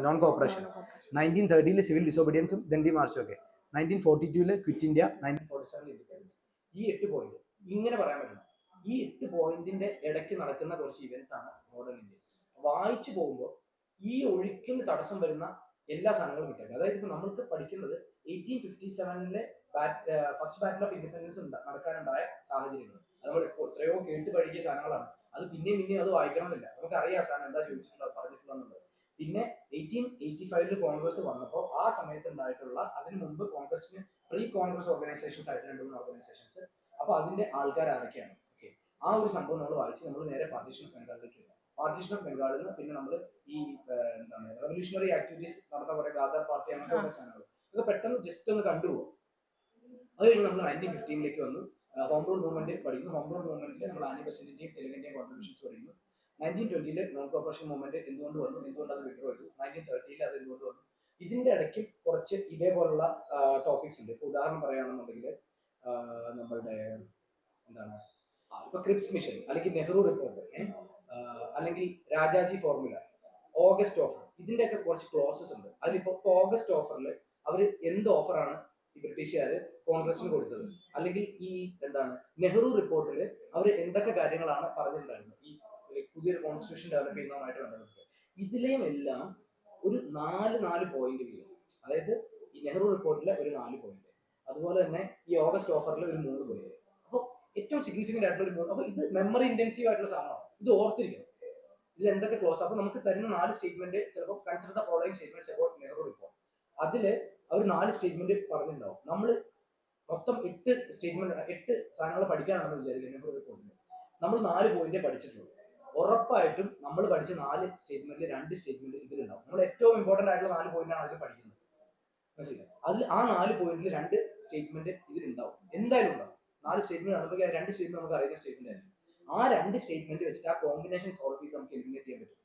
നോൺ കോർപ്പറേഷൻ, 1930 സിവിൽ ഡിസോബീഡിയൻസും ദണ്ഡി മാർച്ചും ഒക്കെ, 1942 ക്വിറ്റ് ഇന്ത്യ, 1947 ഇൻഡിപെൻഡൻസ്. ഈ 8 പോയിന്റ് ഇങ്ങനെ പറയാൻ പറ്റും. ഈ 8 പോയിന്റിന്റെ ഇടയ്ക്ക് നടക്കുന്ന കുറച്ച് ഇവന്റ്സ് ആണ് മോഡേൺ ഇന്ത്യ. വായിച്ചു പോകുമ്പോൾ ഈ ഒഴുക്കിന് തടസ്സം വരുന്ന എല്ലാ സാധനങ്ങളും കിട്ടും. അതായത് ഇപ്പൊ നമ്മൾക്ക് പഠിക്കുന്നത് 1857 ഫസ്റ്റ് ബാറ്റിൽ ഓഫ് ഇൻഡിപെൻഡൻസ് നടക്കാനുണ്ടായ സാഹചര്യങ്ങൾ. അത് നമ്മൾ എത്രയോ കേട്ട് പഠിക്കിയ സാധനങ്ങളാണ്. അത് പിന്നെയും അത് വായിക്കണമെന്നില്ല, നമുക്കറിയാം സാധനം എന്താ ചോദിച്ചിട്ടുള്ളത്, പറഞ്ഞിട്ടുള്ളത്. പിന്നെ 1885 കോൺഗ്രസ് വന്നപ്പോൾ ആ സമയത്ത് ഉണ്ടായിട്ടുള്ള, അതിന് മുമ്പ് കോൺഗ്രസിന് പ്രീ കോൺഗ്രസ് ഓർഗനൈസേഷൻസ് ആയിട്ട് 2-3 ഓർഗനൈസേഷൻസ്. അപ്പൊ അതിന്റെ ആൾക്കാർ ആരൊക്കെയാണ്, ഓക്കെ, ആ ഒരു സംഭവം നമ്മൾ വായിച്ച് നമ്മൾ നേരെ പാർട്ടീഷൻ ഓഫ് ബംഗാളിലേക്ക് വരും. പാർട്ടീഷൻ ഓഫ് ബംഗാളിൽ നിന്ന് പിന്നെ നമ്മൾ ഈ എന്താണ് റെവല്യൂഷണറി ആക്ടിവിറ്റീസ് നടന്ന കുറെ ഗാദർ പാർട്ടി അങ്ങനത്തെ കുറെ സാധനങ്ങൾ ഇത് പെട്ടെന്ന് ജസ്റ്റ് ഒന്ന് കണ്ടുപോകും. അത് കഴിഞ്ഞ് നമ്മൾ 1915 വന്നു. ഹോം റൂൾ മൂവ്മെന്റ് പഠിക്കുന്നു. ഹോം റൂൾ മൂവ്മെന്റിൽ നമ്മൾ ആനി ബസന്റിന്റെയും തെലുങ്കിന്റെയും കോൺട്രിബ്യൂഷൻസ് പഠിക്കുന്നു. 1920 നോൺ കോർപ്പറേഷൻ മൂവ്മെന്റ് എന്തുകൊണ്ട് വന്നു, എന്തുകൊണ്ട് അത് വിഡ്രോ ചെയ്തു, 1930 അത് എന്തുകൊണ്ട് വന്നു. ഇതിന്റെ ഇടയ്ക്ക് കുറച്ച് ഇതേപോലുള്ള ടോപ്പിക്സ് ഉണ്ട്. ഇപ്പൊ ഉദാഹരണം പറയുകയാണെന്നുണ്ടെങ്കിൽ നമ്മളുടെ എന്താണ് ഇപ്പൊ ക്രിപ്സ് മിഷൻ അല്ലെങ്കിൽ നെഹ്റു റിപ്പോർട്ട്, അല്ലെങ്കിൽ രാജാജി ഫോർമുല, ഓഗസ്റ്റ് ഓഫർ, ഇതിന്റെയൊക്കെ കുറച്ച് ക്ലോസസ് ഉണ്ട്. അതിലിപ്പോ ഓഗസ്റ്റ് ഓഫറിൽ അവർ എന്ത് ഓഫറാണ് ഈ ബ്രിട്ടീഷുകാര് കോൺഗ്രസിന് കൊടുത്തത്, അല്ലെങ്കിൽ ഈ എന്താണ് നെഹ്റു റിപ്പോർട്ടിൽ അവർ എന്തൊക്കെ കാര്യങ്ങളാണ് പറഞ്ഞിട്ടുണ്ടായിരുന്നത് ഈ പുതിയൊരു കോൺസ്റ്റിറ്റ്യൂഷൻ ഡെവലപ്പ് ചെയ്യുന്നതുമായിട്ട് ബന്ധപ്പെട്ട്, ഇതിലെയും എല്ലാം ഒരു നാല് പോയിന്റ് വീഴും. അതായത് ഈ നെഹ്റു റിപ്പോർട്ടിലെ ഒരു 4 പോയിന്റ്, അതുപോലെ തന്നെ ഈ ഓഗസ്റ്റ് ഓഫറിൽ ഒരു 3 പോയിന്റ്. അപ്പോൾ ഏറ്റവും സിഗ്നിഫിക്കന്റ് ആയിട്ടുള്ള ഒരു 3. അപ്പൊ ഇത് മെമ്മറി ഇന്റൻസീവ് ആയിട്ടുള്ള സാധനമാണ്. ഇത് ഓർത്തിരിക്കണം. ഇതിൽ എന്തൊക്കെ ക്ലോസ്. അപ്പൊ നമുക്ക് തരുന്ന 4 സ്റ്റേറ്റ്മെന്റ് ചിലപ്പോൾ consider the following statements about Nehru report. അതില് അവർ 4 സ്റ്റേറ്റ്മെന്റ് പറഞ്ഞിട്ടുണ്ടാവും. നമ്മൾ മൊത്തം 8 സ്റ്റേറ്റ്മെന്റ് 8 സാധനങ്ങൾ പഠിക്കാനാണെന്ന് വിചാരിക്കുക നെഹ്റു റിപ്പോർട്ടിൽ. നമ്മൾ 4 പോയിന്റ് പഠിച്ചിട്ടുള്ളൂ. ഉറപ്പായിട്ടും നമ്മൾ പഠിച്ച 4 സ്റ്റേറ്റ്മെന്റിൽ 2 സ്റ്റേറ്റ്മെന്റ് ഇതിലുണ്ടാവും. നമ്മൾ ഏറ്റവും ഇമ്പോർട്ടന്റ് ആയിട്ടുള്ള 4 പോയിന്റാണ് അതിൽ പഠിക്കുന്നത്. മനസ്സിലായി? അതിൽ ആ 4 പോയിന്റിൽ 2 സ്റ്റേറ്റ്മെന്റ് ഇതിലുണ്ടാവും. എന്തായാലും ഉണ്ടാവും. 4 സ്റ്റേറ്റ്മെന്റ് നമുക്ക് 2 സ്റ്റേറ്റ്മെന്റ് നമുക്ക് അറിയുന്ന സ്റ്റേറ്റ്മെന്റ് ആയിരിക്കും. ആ 2 സ്റ്റേറ്റ്മെന്റ് വെച്ചിട്ട് ആ കോമ്പിനേഷൻ സോൾവ് ചെയ്ത് നമുക്ക് എലിമിനേറ്റ് ചെയ്യാൻ പറ്റും.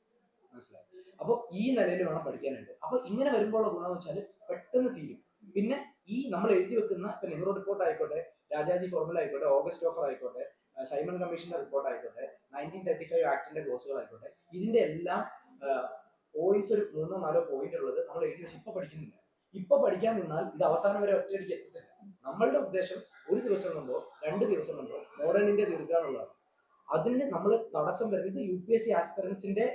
മനസ്സിലായി? അപ്പോൾ ഈ നിലയിൽ വേണം പഠിക്കാനായിട്ട്. അപ്പൊ ഇങ്ങനെ വരുമ്പോൾ ഗുണം എന്ന് വെച്ചാൽ പെട്ടെന്ന് തീരും. പിന്നെ ഈ നമ്മൾ എഴുതി വെക്കുന്ന ഇപ്പൊ നെഹ്റു റിപ്പോർട്ട് ആയിക്കോട്ടെ, രാജാജി ഫോർമുല ആയിക്കോട്ടെ, ഓഗസ്റ്റ് ഓഫർ ആയിക്കോട്ടെ, സൈമൺ കമ്മീഷന്റെ റിപ്പോർട്ട് ആയിക്കോട്ടെ, 1935 ആക്ടിന്റെ ക്ലോസുകൾ ആയിക്കോട്ടെ, ഇതിന്റെ എല്ലാം പോയിന്റ്സ് ഒരു 3-4 പോയിന്റ് ഉള്ളത് നമ്മൾ എഴുതി വെച്ച് ഇപ്പൊ പഠിക്കുന്നില്ല. ഇപ്പൊ പഠിക്കാൻ നിന്നാൽ ഇത് അവസാനം വരെ ഒറ്റയടിക്ക് എത്തത്തില്ല. നമ്മളുടെ ഉദ്ദേശം ഒരു ദിവസം കൊണ്ടോ 2 ദിവസം കൊണ്ടോ മോഡേൺ ഇന്ത്യ തീർക്കുക എന്നുള്ളതാണ്. അതിന് നമ്മൾ തടസ്സം വരുന്നത് UPSC ആസ്പിറൻസിന്റെ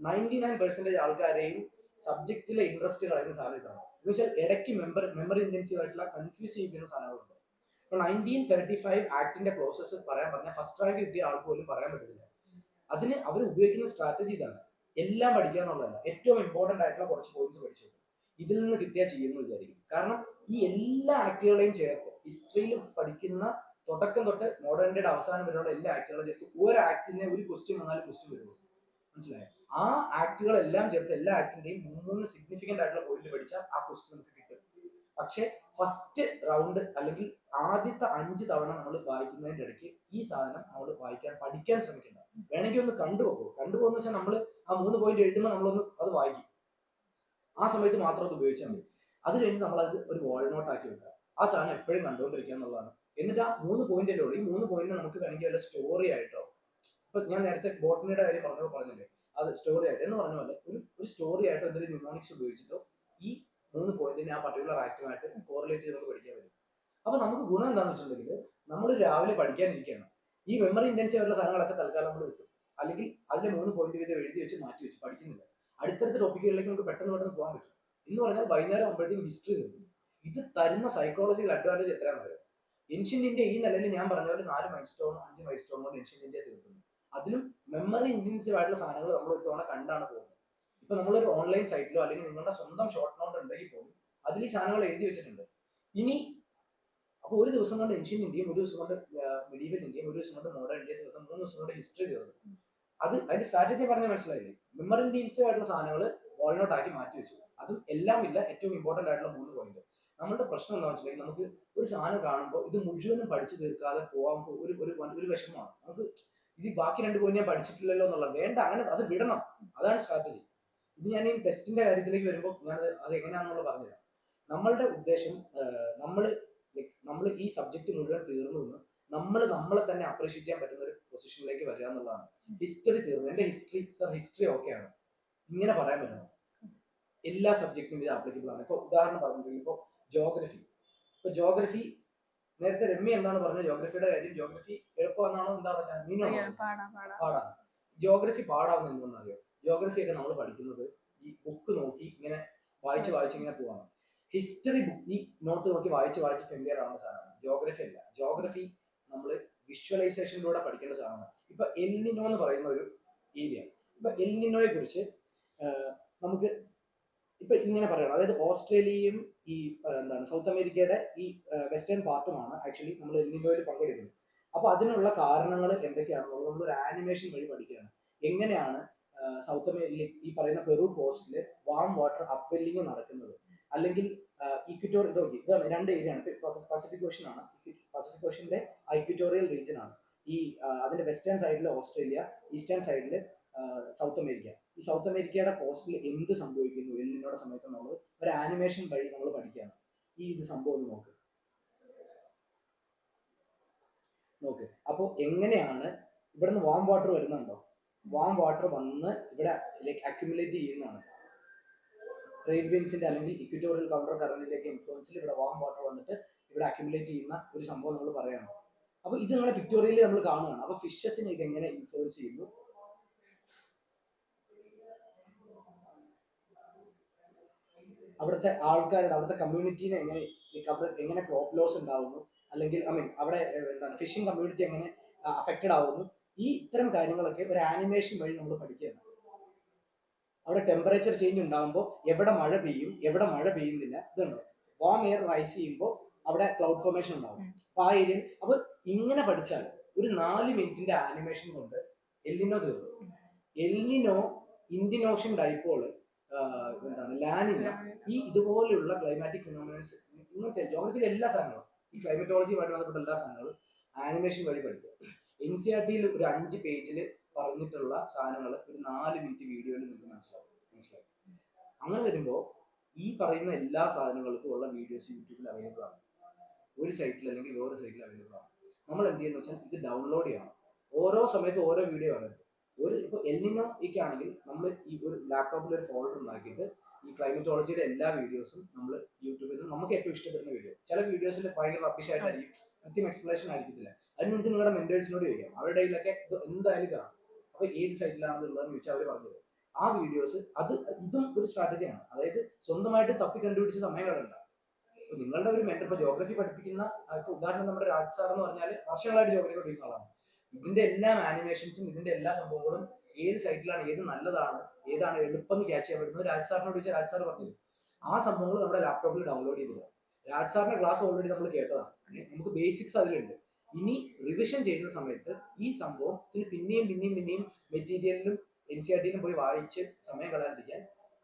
99% ആൾക്കാരെയും സബ്ജക്റ്റിലെ ഇൻട്രസ്റ്റ് കളയുന്ന സാധ്യതയാണ്. എന്ന് വെച്ചാൽ ഇടയ്ക്ക് മെമ്മറി ഇന്റൻസീവ് ആയിട്ടുള്ള കൺഫ്യൂസ് ചെയ്യുന്ന സാധനങ്ങളുണ്ട്. ഇപ്പൊ 1935 ആക്ടിന്റെ ക്ലോസസ് പറയാൻ പറഞ്ഞാൽ ഫസ്റ്റ് റാങ്ക് കിട്ടിയ ആൾക്ക് പോലും പറയാൻ പറ്റില്ല. അതിന് അവർ ഉപയോഗിക്കുന്ന സ്ട്രാറ്റജി ഇതാണ്. എല്ലാം പഠിക്കുക എന്നുള്ളതല്ല, ഏറ്റവും ഇമ്പോർട്ടന്റ് ആയിട്ടുള്ള കുറച്ച് പോയിന്റ്സ് പഠിച്ചു. ഇതിൽ നിന്ന് കിട്ടിയാൽ ചെയ്യുമെന്ന് വിചാരിക്കും. കാരണം ഈ എല്ലാ ആക്ടുകളെയും ചേർത്ത് ഹിസ്റ്ററിയിൽ പഠിക്കുന്ന തുടക്കം തൊട്ട് മോഡേൺ ഇന്ത്യയുടെ അവസാനം വരെയുള്ള എല്ലാ ആക്ടുകളും ചേർത്ത് ഒരു ആക്ടിനെ ഒരു ക്വസ്റ്റ്യൻ വന്നാലും ക്വസ്റ്റ്യൻ വരുള്ളൂ. മനസ്സിലായോ? ആ ആക്ടുകളെല്ലാം ചേർത്ത് എല്ലാ ആക്ടിന്റെയും 3 സിഗ്നിഫിക്കന്റ് ആയിട്ടുള്ള പോയിന്റ് പഠിച്ചാൽ ആ ക്വസ്റ്റ്യൻ നമുക്ക് കിട്ടും. പക്ഷെ ഫസ്റ്റ് റൗണ്ട് അല്ലെങ്കിൽ ആദ്യത്തെ 5 തവണ നമ്മൾ വായിക്കുന്നതിന്റെ ഇടയ്ക്ക് ഈ സാധനം നമ്മൾ പഠിക്കാൻ ശ്രമിക്കണ്ട. വേണമെങ്കിൽ ഒന്ന് കണ്ടുപോകുന്ന വെച്ചാൽ നമ്മൾ ആ 3 പോയിന്റ് എഴുതുമ്പോൾ നമ്മളൊന്ന് അത് വായിക്കും. ആ സമയത്ത് മാത്രം അത് ഉപയോഗിച്ചാൽ മതി. അത് കഴിഞ്ഞ് നമ്മൾ അത് ഒരു വോൾ നോട്ട് ആക്കി വെക്കുക. ആ സാധനം എപ്പോഴും കണ്ടുകൊണ്ടിരിക്കുക എന്നുള്ളതാണ്. എന്നിട്ട് ആ 3 പോയിന്റിന്റെ ഉള്ളൂ. ഈ 3 പോയിന്റ് നമുക്ക് വേണമെങ്കിൽ വല്ല സ്റ്റോറി ആയിട്ടോ, ഇപ്പൊ ഞാൻ നേരത്തെ ബോട്ടണിയുടെ കാര്യം പറഞ്ഞില്ലേ, അത് സ്റ്റോറി ആയിട്ട് എന്ന് പറഞ്ഞ പോലെ ഒരു സ്റ്റോറി ആയിട്ടോ എന്തെങ്കിലും ന്യൂമോണിക്സ് ഉപയോഗിച്ചിട്ടോ ഈ 3 പോയിന്റിനെ ആ പർട്ടിക്കുലർ ആക്റ്റുമായിട്ട് കോറിലേറ്റ് ചെയ്ത് നമുക്ക് പഠിക്കാൻ പറ്റും. അപ്പൊ നമുക്ക് ഗുണം എന്താണെന്ന് വെച്ചിട്ടുണ്ടെങ്കിൽ നമ്മൾ രാവിലെ പഠിക്കാനിരിക്കുകയാണ്, ഈ മെമ്മറി ഇന്റൻസീവ് ആയിട്ടുള്ള സാധനങ്ങളൊക്കെ തൽക്കാലം നമ്മൾ വിട്ടു, അല്ലെങ്കിൽ അതിലെ 3 പോയിന്റ് വീതം എഴുതി വെച്ച് മാറ്റി വെച്ച് പഠിക്കുന്നില്ല. അടുത്തടുത്ത ടോപ്പിക്കുകളിലേക്ക് നമുക്ക് പെട്ടെന്ന് പോകാൻ പറ്റും. എന്ന് പറഞ്ഞാൽ വൈകുന്നേരം ആകുമ്പോഴത്തേക്കും ഹിസ്റ്ററി തീർന്നു. ഇത് തരുന്ന സൈക്കോളജിക്കൽ അഡ്വാൻറ്റേജ് എത്രയാണെന്ന് അറിയാം. ഏൻഷ്യന്റ് ഇന്ത്യ ഈ നിലയിൽ ഞാൻ പറഞ്ഞ പോലെ 4 മൈൽ സ്റ്റോൺ 5 മൈൽ സ്റ്റോൺ കൊണ്ട് ഏൻഷ്യന്റ് ഇന്ത്യ തീർക്കുന്നു. അതിലും മെമ്മറി ഇന്റൻസീവ് ആയിട്ടുള്ള സാധനങ്ങൾ നമ്മൾ ഒരു തവണ കണ്ടാണ് പോകുന്നത്. ഇപ്പൊ നമ്മളൊരു ഓൺലൈൻ സൈറ്റിലോ അല്ലെങ്കിൽ നിങ്ങളുടെ സ്വന്തം ഷോർട്ട് നോട്ട് ഉണ്ടെങ്കിൽ പോലും അതിൽ ഈ സാധനങ്ങൾ എഴുതി വെച്ചിട്ടുണ്ട്. ഇനി അപ്പൊ ഒരു ദിവസം കൊണ്ട് ഏൻഷ്യന്റ് ഇന്ത്യയും, ഒരു ദിവസം കൊണ്ട് മെഡീവൽ ഇന്ത്യയും, ഒരു ദിവസം കൊണ്ട് മോഡേൺ ഇന്ത്യ തീർന്നു, 3 ദിവസം കൊണ്ട് ഹിസ്റ്ററി തീർന്നു. അത് അതിന്റെ സ്ട്രാറ്റജി പറഞ്ഞാൽ മനസ്സിലായില്ലേ? മെമ്മറി ഇന്റൻസീവ് ആയിട്ടുള്ള സാധനങ്ങൾ വാൾനോട്ട് ആക്കി മാറ്റി വെച്ചു. അതും എല്ലാം ഇല്ല, ഏറ്റവും ഇമ്പോർട്ടന്റ് ആയിട്ടുള്ള 3 പോയിന്റ്. നമ്മുടെ പ്രശ്നം എന്താ വെച്ചിട്ടുണ്ടെങ്കിൽ നമുക്ക് ഒരു സാധനം കാണുമ്പോൾ ഇത് മുഴുവനും പഠിച്ചു തീർക്കാതെ പോകാൻ ഒരു വിഷമമാണ് നമുക്ക്. ഇത് ബാക്കി 2 പോയിന്റ് ഞാൻ പഠിച്ചിട്ടില്ലല്ലോ എന്നുള്ളത് വേണ്ട, അങ്ങനെ അത് വിടണം. അതാണ് സ്ട്രാറ്റജി. ഇത് ഞാൻ ഈ ടെസ്റ്റിന്റെ കാര്യത്തിലേക്ക് വരുമ്പോൾ ഞാൻ അത് എങ്ങനെയാണെന്നുള്ള പറഞ്ഞുതരാം. നമ്മളുടെ ഉദ്ദേശം നമ്മൾ ഈ സബ്ജക്ട് മുഴുവൻ തീർന്നു എന്ന് നമ്മളെ തന്നെ അപ്രീഷിയേറ്റ് ചെയ്യാൻ പറ്റുന്ന ഒരു പൊസിഷനിലേക്ക് വരിക എന്നുള്ളതാണ്. ഹിസ്റ്ററി തീർന്നു, എന്റെ ഹിസ്റ്ററി ഓക്കെയാണ്, ഇങ്ങനെ പറയാൻ പറ്റണം. എല്ലാ സബ്ജക്റ്റിനും ഇത് ആപ്ലിക്കബിൾ ആണ്. ഇപ്പൊ ഉദാഹരണം പറഞ്ഞിട്ടുണ്ടെങ്കിൽ ഇപ്പൊ ജോഗ്രഫി നേരത്തെ രമ്യ എന്താണ് പറഞ്ഞത്, ജോഗ്രഫിയുടെ കാര്യം, ജോഗ്രഫി എളുപ്പമെന്നാണോ എന്താ പറഞ്ഞാൽ മീനാണ് പാടാണ്. ജോഗ്രഫി പാടാവുന്ന എന്തെന്ന് അറിയോ? ജോഗ്രഫി ഒക്കെ നമ്മൾ പഠിക്കുന്നത് ഈ ബുക്ക് നോക്കി ഇങ്ങനെ വായിച്ച് ഇങ്ങനെ പോവാണ്. ഹിസ്റ്ററി ബുക്ക് ഈ നോട്ട് നോക്കി വായിച്ച് ഫെമിലിയർ ആവുന്ന സാധനമാണ്. ജോഗ്രഫി അല്ല. ജോഗ്രഫി നമ്മൾ വിഷ്വലൈസേഷനിലൂടെ പഠിക്കേണ്ട സാധനമാണ്. ഇപ്പൊ എൽ നിനോ എന്ന് പറയുന്ന ഒരു ഏരിയ, ഇപ്പൊ എൽ നിനോയെ കുറിച്ച് നമുക്ക് ഇപ്പൊ ഇങ്ങനെ പറയണം. അതായത് ഓസ്ട്രേലിയയും ഈ എന്താണ് സൗത്ത് അമേരിക്കയുടെ ഈ വെസ്റ്റേൺ പാർട്ടുമാണ് ആക്ച്വലി നമ്മൾ എൽ നിനോയിൽ പങ്കെടുക്കുന്നത്. അപ്പൊ അതിനുള്ള കാരണങ്ങൾ എന്തൊക്കെയാണെന്നുള്ളത് നമ്മൾ ഒരു ആനിമേഷൻ വഴി പഠിക്കുകയാണ്. എങ്ങനെയാണ് സൗത്ത് അമേരിക്കയിൽ ഈ പറയുന്ന പെറു കോസ്റ്റില് വാം വാട്ടർ അപ്വെല്ലിങ് നടക്കുന്നത്, അല്ലെങ്കിൽ ഇക്വിറ്റോർ ഇതാണ് രണ്ട് ഏരിയ ആണ്. പസഫിക് ഓഷ്യൻ ആണ്, പസഫിക് ഓഷ്യന്റെ ഇക്വിറ്റോറിയൽ റീജിയൻ ആണ്. ഈ അതിന്റെ വെസ്റ്റേൺ സൈഡിൽ ഓസ്ട്രേലിയ, ഈസ്റ്റേൺ സൈഡിൽ സൗത്ത് അമേരിക്ക. ഈ സൗത്ത് അമേരിക്കയുടെ കോസ്റ്റിൽ എന്ത് സംഭവിക്കുന്നു എല്ലിനോടെ സമയത്ത് നമ്മൾ ഒരു ആനിമേഷൻ വഴി നമ്മൾ പഠിക്കുകയാണ്. ഇത് സംഭവം ഒന്ന് നോക്ക്. അപ്പോൾ എങ്ങനെയാണ് ഇവിടുന്ന് വാം വാട്ടർ വരുന്നുണ്ടോ? വാം വാട്ടർ വന്ന് ഇവിടെ ലൈക്ക് അക്യുമുലേറ്റ് ചെയ്യുന്നതാണ്. ട്രേഡ് വിൻസിന്റെ അല്ലെങ്കിൽ ഇക്വിറ്റോറിയൽ കൗണ്ടർ കറന്റിലേക്ക് ഇൻഫ്ലുവൻസിൽ ഇവിടെ വാം വാട്ടർ വന്നിട്ട് ഇവിടെ അക്യുമുലേറ്റ് ചെയ്യുന്ന ഒരു സംഭവം നമ്മൾ പറയണം. അപ്പൊ ഇത് നമ്മളെ പിക്ടോറിയലിൽ നമ്മൾ കാണുകയാണ്. അപ്പൊ ഫിഷസിനെ ഇത് എങ്ങനെ ഇൻഫ്ലുവൻസ് ചെയ്യുന്നു? അവിടുത്തെ ആൾക്കാരുടെ, അവിടുത്തെ കമ്മ്യൂണിറ്റീനെ എങ്ങനെ ക്രോപ്പ് ലോസ് ഉണ്ടാവുന്നു, അല്ലെങ്കിൽ അവിടെ എന്താണ് ഫിഷിംഗ് കമ്മ്യൂണിറ്റി എങ്ങനെ അഫക്റ്റഡ് ആവുന്നു, ഈ ഇത്തരം കാര്യങ്ങളൊക്കെ ഒരു ആനിമേഷൻ വഴി നമ്മൾ പഠിക്കുകയാണ്. അവിടെ ടെമ്പറേച്ചർ ചേഞ്ച് ഉണ്ടാകുമ്പോൾ എവിടെ മഴ പെയ്യും, എവിടെ മഴ പെയ്യുന്നില്ല, ഇതുണ്ടോ? വാം എയർ റൈസ് ചെയ്യുമ്പോൾ അവിടെ ക്ലൗഡ് ഫോർമേഷൻ ഉണ്ടാവും. അപ്പൊ ആ ഏരിയ, അപ്പൊ ഇങ്ങനെ പഠിച്ചാൽ ഒരു 4 മിനിറ്റിന്റെ ആനിമേഷൻ കൊണ്ട് എല്ലിനോ തീർന്നു. എല്ലിനോ, ഇന്ത്യൻ ഓഷ്യൻ ഡൈപോള്, എന്താണ് ലാനിന, ഈ ഇതുപോലെയുള്ള ക്ലൈമാറ്റിക് ഫിനോമിനൻസ് ഇങ്ങനത്തെ ജോഗ്രഫിയിലെ എല്ലാ സാധനങ്ങളും, ഈ ക്ലൈമറ്റോളജിയുമായിട്ട് ബന്ധപ്പെട്ട എല്ലാ സാധനങ്ങളും ആനിമേഷൻ വഴി പഠിക്കുക. NCERT-യിൽ ഒരു 5 പേജിൽ പറഞ്ഞിട്ടുള്ള സാധനങ്ങൾ ഒരു 4 മിനിറ്റ് വീഡിയോയിൽ നിങ്ങൾക്ക് മനസ്സിലാവും. അങ്ങനെ വരുമ്പോൾ ഈ പറയുന്ന എല്ലാ സാധനങ്ങൾക്കും ഉള്ള വീഡിയോസ് യൂട്യൂബിൽ അവൈലബിൾ ആണ്. ഒരു സൈറ്റിൽ അല്ലെങ്കിൽ വേറെ സൈറ്റിൽ അവൈലബിൾ ആണ്. നമ്മൾ എന്ത് ചെയ്യുന്ന വെച്ചാൽ ഇത് ഡൗൺലോഡ് ചെയ്യണം. ഓരോ സമയത്തും ഓരോ വീഡിയോ ആണ്. ഇപ്പോൾ എൽനിനോ ആണെങ്കിൽ നമ്മൾ ഈ ഒരു ലാപ്ടോപ്പിൽ ഒരു ഫോൾഡർ ഉണ്ടാക്കിയിട്ട് ഈ ക്ലൈമറ്റോളജിയുടെ എല്ലാ വീഡിയോസും നമ്മൾ യൂട്യൂബിൽ നിന്ന് നമുക്ക് ഏറ്റവും ഇഷ്ടപ്പെടുന്ന വീഡിയോ, ചില വീഡിയോസിൽ ഭയങ്കര റബ്ബിഷ് ആയിട്ടായിരിക്കും, കൃത്യം എക്സ്പ്ലനേഷൻ ആയിരിക്കത്തില്ല, അത് നിങ്ങൾക്ക് നിങ്ങളുടെ മെന്റേഴ്സിനോട് ചോദിക്കാം. അവരുടെ കയ്യിലൊക്കെ എന്തായാലും കാണും. അപ്പൊ ഏത് സൈറ്റിലാണ് ഉള്ളതെന്ന് ചോദിച്ചാൽ അവർ പറഞ്ഞു തരും. ആ വീഡിയോസ് ഇതും ഒരു സ്ട്രാറ്റജിയാണ്. അതായത് സ്വന്തമായിട്ട് തപ്പി കണ്ടുപിടിച്ച സമയം കളയണ്ട. ഇപ്പൊ നിങ്ങളുടെ ഒരു മെന്റർ, ഇപ്പൊ ജോഗ്രഫി പഠിപ്പിക്കുന്ന, ഇപ്പൊ ഉദാഹരണം നമ്മുടെ രാജ് സാർ എന്ന് പറഞ്ഞാൽ വർഷങ്ങളായിട്ട് ജോഗ്രഫി പഠിപ്പിക്കുന്ന ആളാണ്. ഇതിന്റെ എല്ലാ ആനിമേഷൻസും ഇതിന്റെ എല്ലാ സംഭവങ്ങളും ഏത് സൈറ്റിലാണ്, ഏത് നല്ലതാണ്, ഏതാണ് എളുപ്പം ക്യാച്ച് ചെയ്യാൻ പറ്റുന്നത് രാജ് സാറിനോട് ചോദിച്ചാൽ രാജ് സാർ പറഞ്ഞു. ആ സംഭവങ്ങൾ നമ്മുടെ ലാപ്ടോപ്പിൽ ഡൗൺലോഡ് ചെയ്തില്ല. രാജ് സാറിന്റെ ക്ലാസ് ഓൾറെഡി നമ്മൾ കേട്ടതാണ്. നമുക്ക് ബേസിക്സ് അതിലുണ്ട്. ഇനി റിവിഷൻ ചെയ്യുന്ന സമയത്ത് ഈ സംഭവം പിന്നെയും മെറ്റീരിയലിലും NCERT-യിലും പോയി വായിച്ച് സമയം കളയാതിരിക്കാൻ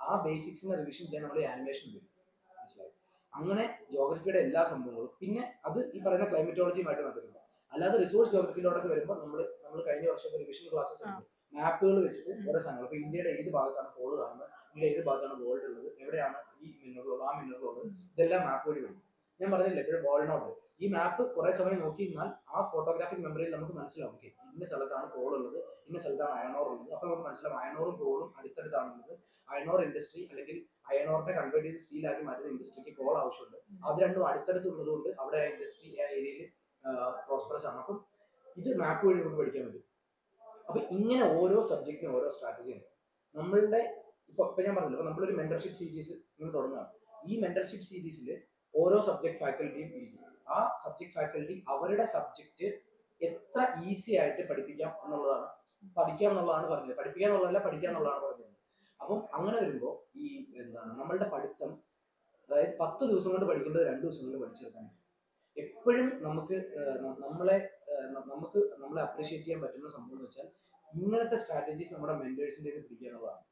ആ ബേസിക്സിനെ റിവിഷൻ ചെയ്യാൻ നമ്മൾ ആനിമേഷൻ ഉപയോഗിക്കും. മനസ്സിലായി? അങ്ങനെ ജോഗ്രഫിയുടെ എല്ലാ സംഭവങ്ങളും, പിന്നെ അത് ഈ പറയുന്ന ക്ലൈമറ്റോളജിയുമായിട്ട് ബന്ധപ്പെട്ട, അല്ലാതെ റിസോഴ്സ് ജോഗ്രഫിയിലോടൊക്കെ വരുമ്പോൾ നമ്മൾ കഴിഞ്ഞ വർഷത്തെ റിവിഷൻ ക്ലാസ്സസ് ഉണ്ട്. മാപ്പുകൾ വെച്ചിട്ട് ഓരോ സാധനങ്ങൾ, ഇപ്പൊ ഇന്ത്യയുടെ ഏത് ഭാഗത്താണ് പോള് കാണുന്നത്, ഇന്ത്യയുടെ ഏത് ഭാഗത്താണ് വേൾഡ് ഉള്ളത്, എവിടെയാണ് ഈ മിനറലുള്ളത്, ആ മിനറലുള്ളത്, ഇതെല്ലാം മാപ്പ് വഴി വരും. ഞാൻ പറഞ്ഞില്ലേ എപ്പോഴും വാൾനോട്ട്, ഈ മാപ്പ് കുറെ സമയം നോക്കിയിരുന്നാൽ ആ ഫോട്ടോഗ്രാഫിക് മെമ്മറിയിൽ നമുക്ക് മനസ്സിലാവും, ഓക്കെ ഇന്ന സ്ഥലത്താണ് പോൾ ഉള്ളത്, ഇന്ന സ്ഥലത്താണ് അയണോർ ഉള്ളത്. അപ്പൊ നമുക്ക് മനസ്സിലാവും അയണോറും പോളും അടുത്തടുത്താണുള്ളത്. അയണോർ ഇൻഡസ്ട്രി അല്ലെങ്കിൽ അയണോറിനെ കൺവേർട്ട് ചെയ്ത് സ്റ്റീലാക്കി മാറ്റുന്ന ഇൻഡസ്ട്രിക്ക് കോൾ ആവശ്യമുണ്ട്. അത് രണ്ടും അടുത്തടുത്തുള്ളത് കൊണ്ട് അവിടെ ആ ഇൻഡസ്ട്രി ആ ഏരിയയിൽ പ്രോസ്പെറസ് ആണ്. അപ്പം ഇത് മാപ്പ് വഴി നമുക്ക് പഠിക്കാൻ പറ്റും. അപ്പൊ ഇങ്ങനെ ഓരോ സബ്ജക്റ്റിനും ഓരോ സ്ട്രാറ്റജി ഉണ്ട്. നമ്മളുടെ ഇപ്പൊ ഞാൻ പറഞ്ഞില്ല, ഇപ്പൊ നമ്മളൊരു മെന്റർഷിപ്പ് സീരീസ് ഇങ്ങനെ തുടങ്ങുകയാണ്. ഈ മെന്റർഷിപ്പ് സീരീസിൽ ഓരോ സബ്ജക്ട് ഫാക്കൽറ്റിയും ഇരിക്കും. ആ സബ്ജക്ട് ഫാക്കൽറ്റി അവരുടെ സബ്ജക്റ്റ് എത്ര ഈസി ആയിട്ട് പഠിപ്പിക്കാം എന്നുള്ളതാണ് പറഞ്ഞത്. പഠിപ്പിക്കുക എന്നുള്ളതല്ല, പഠിക്കുക എന്നുള്ളതാണ് പറഞ്ഞത്. അപ്പം അങ്ങനെ വരുമ്പോൾ ഈ എന്താണ് നമ്മളുടെ പഠിത്തം, അതായത് 10 ദിവസം കൊണ്ട് പഠിക്കേണ്ടത് 2 ദിവസം കൊണ്ട് പഠിച്ചെടുക്കാൻ പറ്റും. എപ്പോഴും നമുക്ക് നമ്മളെ അപ്രീഷിയേറ്റ് ചെയ്യാൻ പറ്റുന്ന സംഭവം എന്ന് വെച്ചാൽ ഇങ്ങനത്തെ സ്ട്രാറ്റജീസ് നമ്മുടെ മെന്റേഴ്സിന്റെ പിടിക്കുക എന്നുള്ളതാണ്.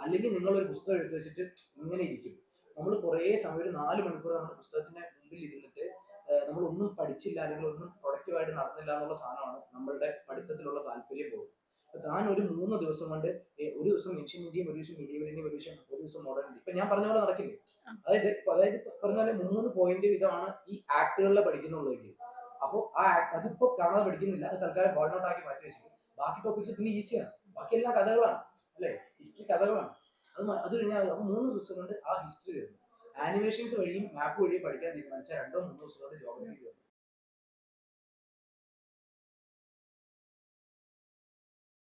അല്ലെങ്കിൽ നിങ്ങളൊരു പുസ്തകം എടുത്ത് വെച്ചിട്ട് ഇങ്ങനെ ഇരിക്കും. നമ്മൾ കുറേ സമയം, ഒരു 4 മണിക്കൂർ നമ്മുടെ പുസ്തകത്തിന്റെ മുമ്പിൽ ഇരുന്നിട്ട് നമ്മളൊന്നും പഠിച്ചില്ല അല്ലെങ്കിൽ ഒന്നും പ്രൊഡക്റ്റീവായിട്ട് നടന്നില്ല എന്നുള്ള സാധനമാണ് നമ്മളുടെ പഠിത്തത്തിലുള്ള താല്പര്യം പോകുന്നത്. താൻ ഒരു 3 ദിവസം കൊണ്ട് ഒരു ദിവസം ഏൻഷ്യന്റ് ഇന്ത്യയും, ഒരു ദിവസം മീഡിയവൽ ഇന്ത്യയും, ഒരു ദിവസം മോഡേൺ ഇന്ത്യ, ഇപ്പൊ ഞാൻ പറഞ്ഞ പോലെ നടക്കില്ലേ? അതായത് പറഞ്ഞ പോലെ 3 പോയിന്റ് വിധമാണ് ഈ ആക്ടുകളിലെ പഠിക്കുന്നുള്ളതെങ്കിൽ, അപ്പോൾ ആ ആക്ട് അതിപ്പോ കാണാതെ പഠിക്കുന്നില്ല, അത് തൽക്കാലം ബോൾനോട്ട് ആക്കി മാറ്റി വെച്ചിട്ട് ബാക്കി ടോപ്പിക്സ് പിന്നെ ഈസിയാണ്. ബാക്കി എല്ലാം കഥകളാണ്, അല്ലെ? ഹിസ്റ്ററി കഥകളാണ്. അത് കഴിഞ്ഞാൽ 3 ദിവസം കൊണ്ട് ആ ഹിസ്റ്ററി വരുന്നു. ആനിമേഷൻസ് വഴിയും മാപ്പ് വഴിയും പഠിക്കാൻ തീരുമാനിച്ചാൽ 2-3 ദിവസം കൊണ്ട് ജോഗ്രഫി വരുന്നു.